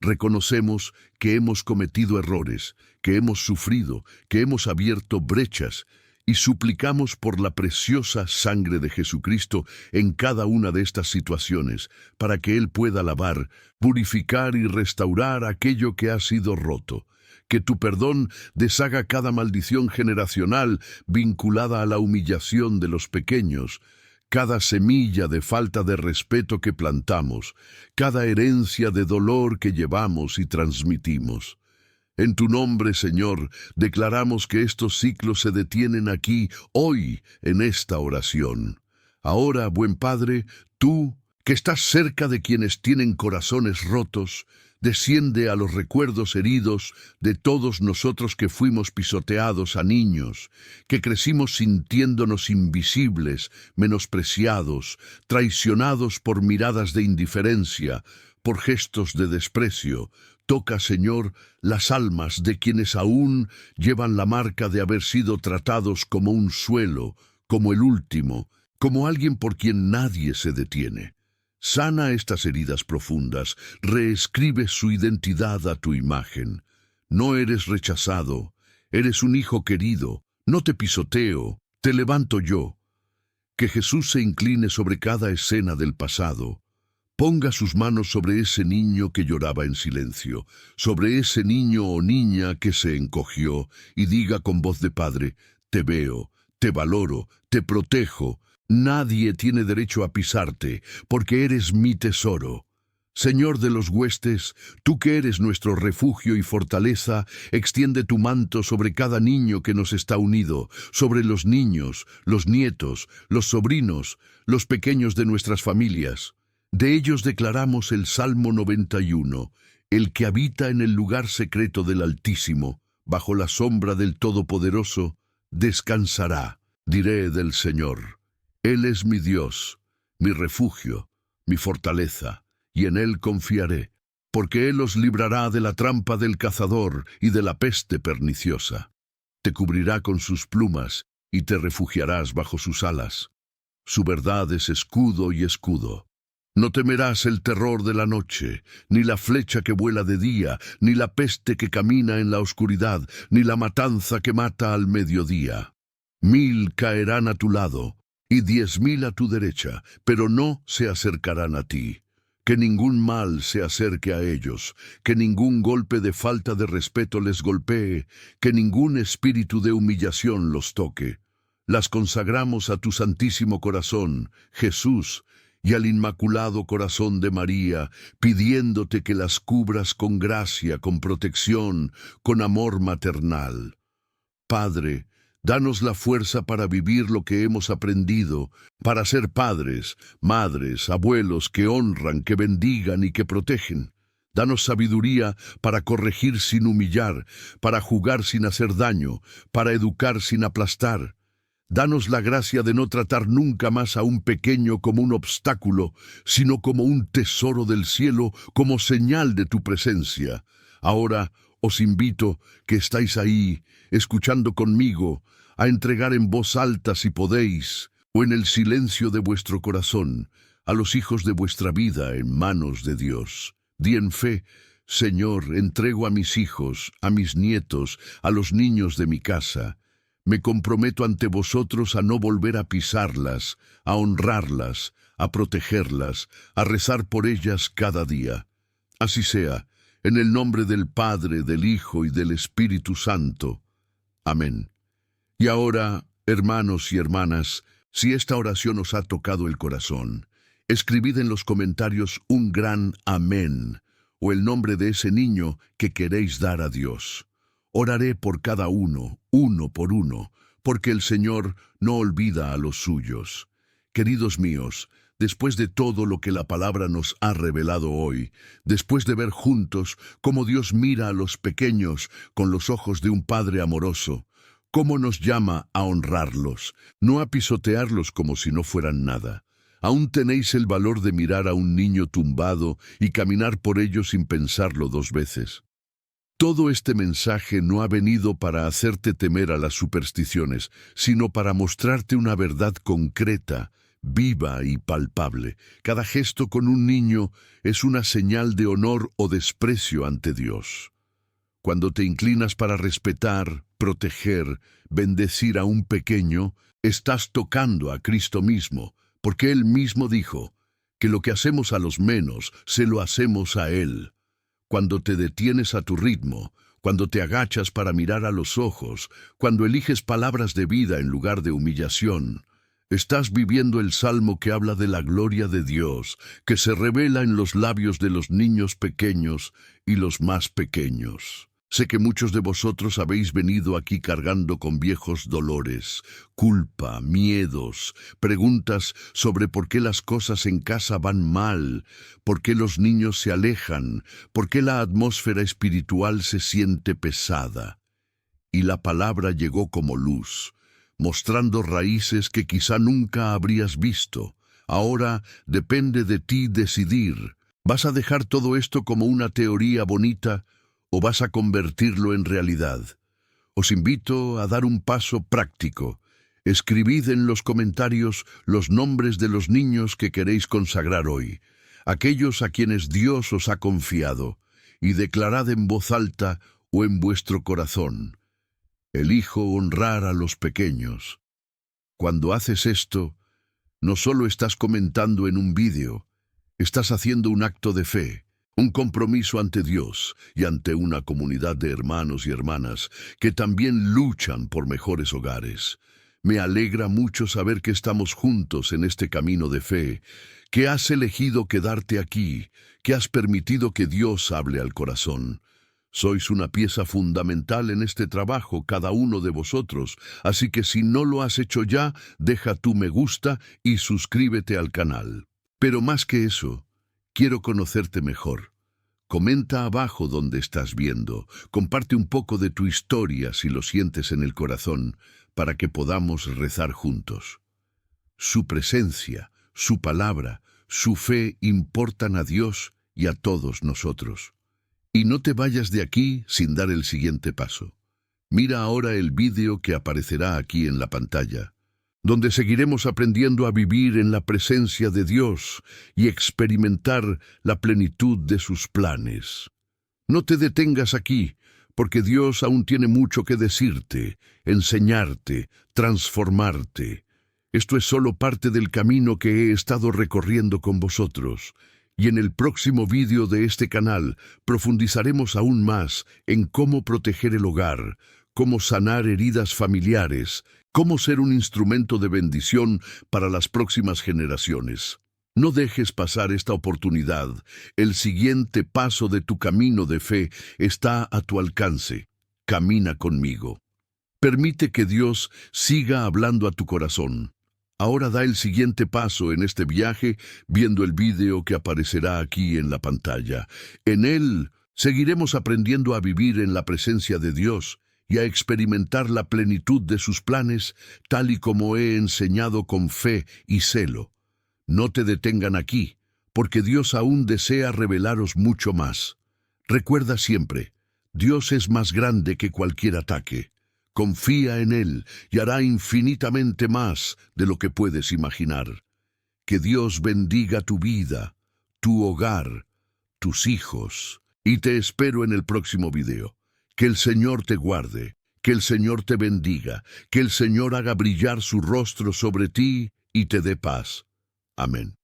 Reconocemos que hemos cometido errores, que hemos sufrido, que hemos abierto brechas, y suplicamos por la preciosa sangre de Jesucristo en cada una de estas situaciones, para que Él pueda lavar, purificar y restaurar aquello que ha sido roto. Que tu perdón deshaga cada maldición generacional vinculada a la humillación de los pequeños, cada semilla de falta de respeto que plantamos, cada herencia de dolor que llevamos y transmitimos. En tu nombre, Señor, declaramos que estos ciclos se detienen aquí, hoy, en esta oración. Ahora, buen Padre, tú, que estás cerca de quienes tienen corazones rotos, desciende a los recuerdos heridos de todos nosotros que fuimos pisoteados a niños, que crecimos sintiéndonos invisibles, menospreciados, traicionados por miradas de indiferencia, por gestos de desprecio. Toca, Señor, las almas de quienes aún llevan la marca de haber sido tratados como un suelo, como el último, como alguien por quien nadie se detiene. Sana estas heridas profundas, reescribe su identidad a tu imagen. No eres rechazado, eres un hijo querido, no te pisoteo, te levanto yo. Que Jesús se incline sobre cada escena del pasado. Ponga sus manos sobre ese niño que lloraba en silencio, sobre ese niño o niña que se encogió, y diga con voz de padre: te veo, te valoro, te protejo. Nadie tiene derecho a pisarte, porque eres mi tesoro. Señor de los huestes, tú que eres nuestro refugio y fortaleza, extiende tu manto sobre cada niño que nos está unido, sobre los niños, los nietos, los sobrinos, los pequeños de nuestras familias. De ellos declaramos el Salmo 91, el que habita en el lugar secreto del Altísimo, bajo la sombra del Todopoderoso, descansará. Diré del Señor: Él es mi Dios, mi refugio, mi fortaleza, y en Él confiaré, porque Él os librará de la trampa del cazador y de la peste perniciosa. Te cubrirá con sus plumas, y te refugiarás bajo sus alas. Su verdad es escudo y escudo. No temerás el terror de la noche, ni la flecha que vuela de día, ni la peste que camina en la oscuridad, ni la matanza que mata al mediodía. 1000 caerán a tu lado, y 10.000 a tu derecha, pero no se acercarán a ti. Que ningún mal se acerque a ellos, que ningún golpe de falta de respeto les golpee, que ningún espíritu de humillación los toque. Las consagramos a tu Santísimo Corazón, Jesús, y al Inmaculado Corazón de María, pidiéndote que las cubras con gracia, con protección, con amor maternal. Padre, danos la fuerza para vivir lo que hemos aprendido, para ser padres, madres, abuelos que honran, que bendigan y que protegen. Danos sabiduría para corregir sin humillar, para jugar sin hacer daño, para educar sin aplastar. Danos la gracia de no tratar nunca más a un pequeño como un obstáculo, sino como un tesoro del cielo, como señal de tu presencia. Ahora os invito, que estáis ahí, escuchando conmigo, a entregar en voz alta, si podéis, o en el silencio de vuestro corazón, a los hijos de vuestra vida en manos de Dios. Di en fe: Señor, entrego a mis hijos, a mis nietos, a los niños de mi casa. Me comprometo ante vosotros a no volver a pisarlas, a honrarlas, a protegerlas, a rezar por ellas cada día. Así sea, en el nombre del Padre, del Hijo y del Espíritu Santo. Amén. Y ahora, hermanos y hermanas, si esta oración os ha tocado el corazón, escribid en los comentarios un gran amén, o el nombre de ese niño que queréis dar a Dios. Oraré por cada uno, uno por uno, porque el Señor no olvida a los suyos. Queridos míos, después de todo lo que la palabra nos ha revelado hoy, después de ver juntos cómo Dios mira a los pequeños con los ojos de un Padre amoroso, cómo nos llama a honrarlos, no a pisotearlos como si no fueran nada. ¿Aún tenéis el valor de mirar a un niño tumbado y caminar por ello sin pensarlo 2 veces? Todo este mensaje no ha venido para hacerte temer a las supersticiones, sino para mostrarte una verdad concreta, viva y palpable. Cada gesto con un niño es una señal de honor o desprecio ante Dios. Cuando te inclinas para respetar, proteger, bendecir a un pequeño, estás tocando a Cristo mismo, porque Él mismo dijo que lo que hacemos a los menos, se lo hacemos a Él. Cuando te detienes a tu ritmo, cuando te agachas para mirar a los ojos, cuando eliges palabras de vida en lugar de humillación, estás viviendo el salmo que habla de la gloria de Dios, que se revela en los labios de los niños pequeños y los más pequeños. Sé que muchos de vosotros habéis venido aquí cargando con viejos dolores, culpa, miedos, preguntas sobre por qué las cosas en casa van mal, por qué los niños se alejan, por qué la atmósfera espiritual se siente pesada. Y la palabra llegó como luz, mostrando raíces que quizá nunca habrías visto. Ahora depende de ti decidir. ¿Vas a dejar todo esto como una teoría bonita o vas a convertirlo en realidad? Os invito a dar un paso práctico. Escribid en los comentarios los nombres de los niños que queréis consagrar hoy, aquellos a quienes Dios os ha confiado, y declarad en voz alta o en vuestro corazón: elijo honrar a los pequeños. Cuando haces esto, no solo estás comentando en un vídeo, estás haciendo un acto de fe, un compromiso ante Dios y ante una comunidad de hermanos y hermanas que también luchan por mejores hogares. Me alegra mucho saber que estamos juntos en este camino de fe, que has elegido quedarte aquí, que has permitido que Dios hable al corazón. Sois una pieza fundamental en este trabajo, cada uno de vosotros, así que si no lo has hecho ya, deja tu me gusta y suscríbete al canal. Pero más que eso, quiero conocerte mejor. Comenta abajo donde estás viendo, comparte un poco de tu historia si lo sientes en el corazón, para que podamos rezar juntos. Su presencia, su palabra, su fe importan a Dios y a todos nosotros. Y no te vayas de aquí sin dar el siguiente paso. Mira ahora el vídeo que aparecerá aquí en la pantalla, donde seguiremos aprendiendo a vivir en la presencia de Dios y experimentar la plenitud de sus planes. No te detengas aquí, porque Dios aún tiene mucho que decirte, enseñarte, transformarte. Esto es solo parte del camino que he estado recorriendo con vosotros. Y en el próximo vídeo de este canal profundizaremos aún más en cómo proteger el hogar, cómo sanar heridas familiares, cómo ser un instrumento de bendición para las próximas generaciones. No dejes pasar esta oportunidad. El siguiente paso de tu camino de fe está a tu alcance. Camina conmigo. Permite que Dios siga hablando a tu corazón. Ahora da el siguiente paso en este viaje viendo el vídeo que aparecerá aquí en la pantalla. En él seguiremos aprendiendo a vivir en la presencia de Dios y a experimentar la plenitud de sus planes, tal y como he enseñado con fe y celo. No te detengan aquí, porque Dios aún desea revelaros mucho más. Recuerda siempre, Dios es más grande que cualquier ataque. Confía en Él y hará infinitamente más de lo que puedes imaginar. Que Dios bendiga tu vida, tu hogar, tus hijos, y te espero en el próximo video. Que el Señor te guarde, que el Señor te bendiga, que el Señor haga brillar su rostro sobre ti y te dé paz. Amén.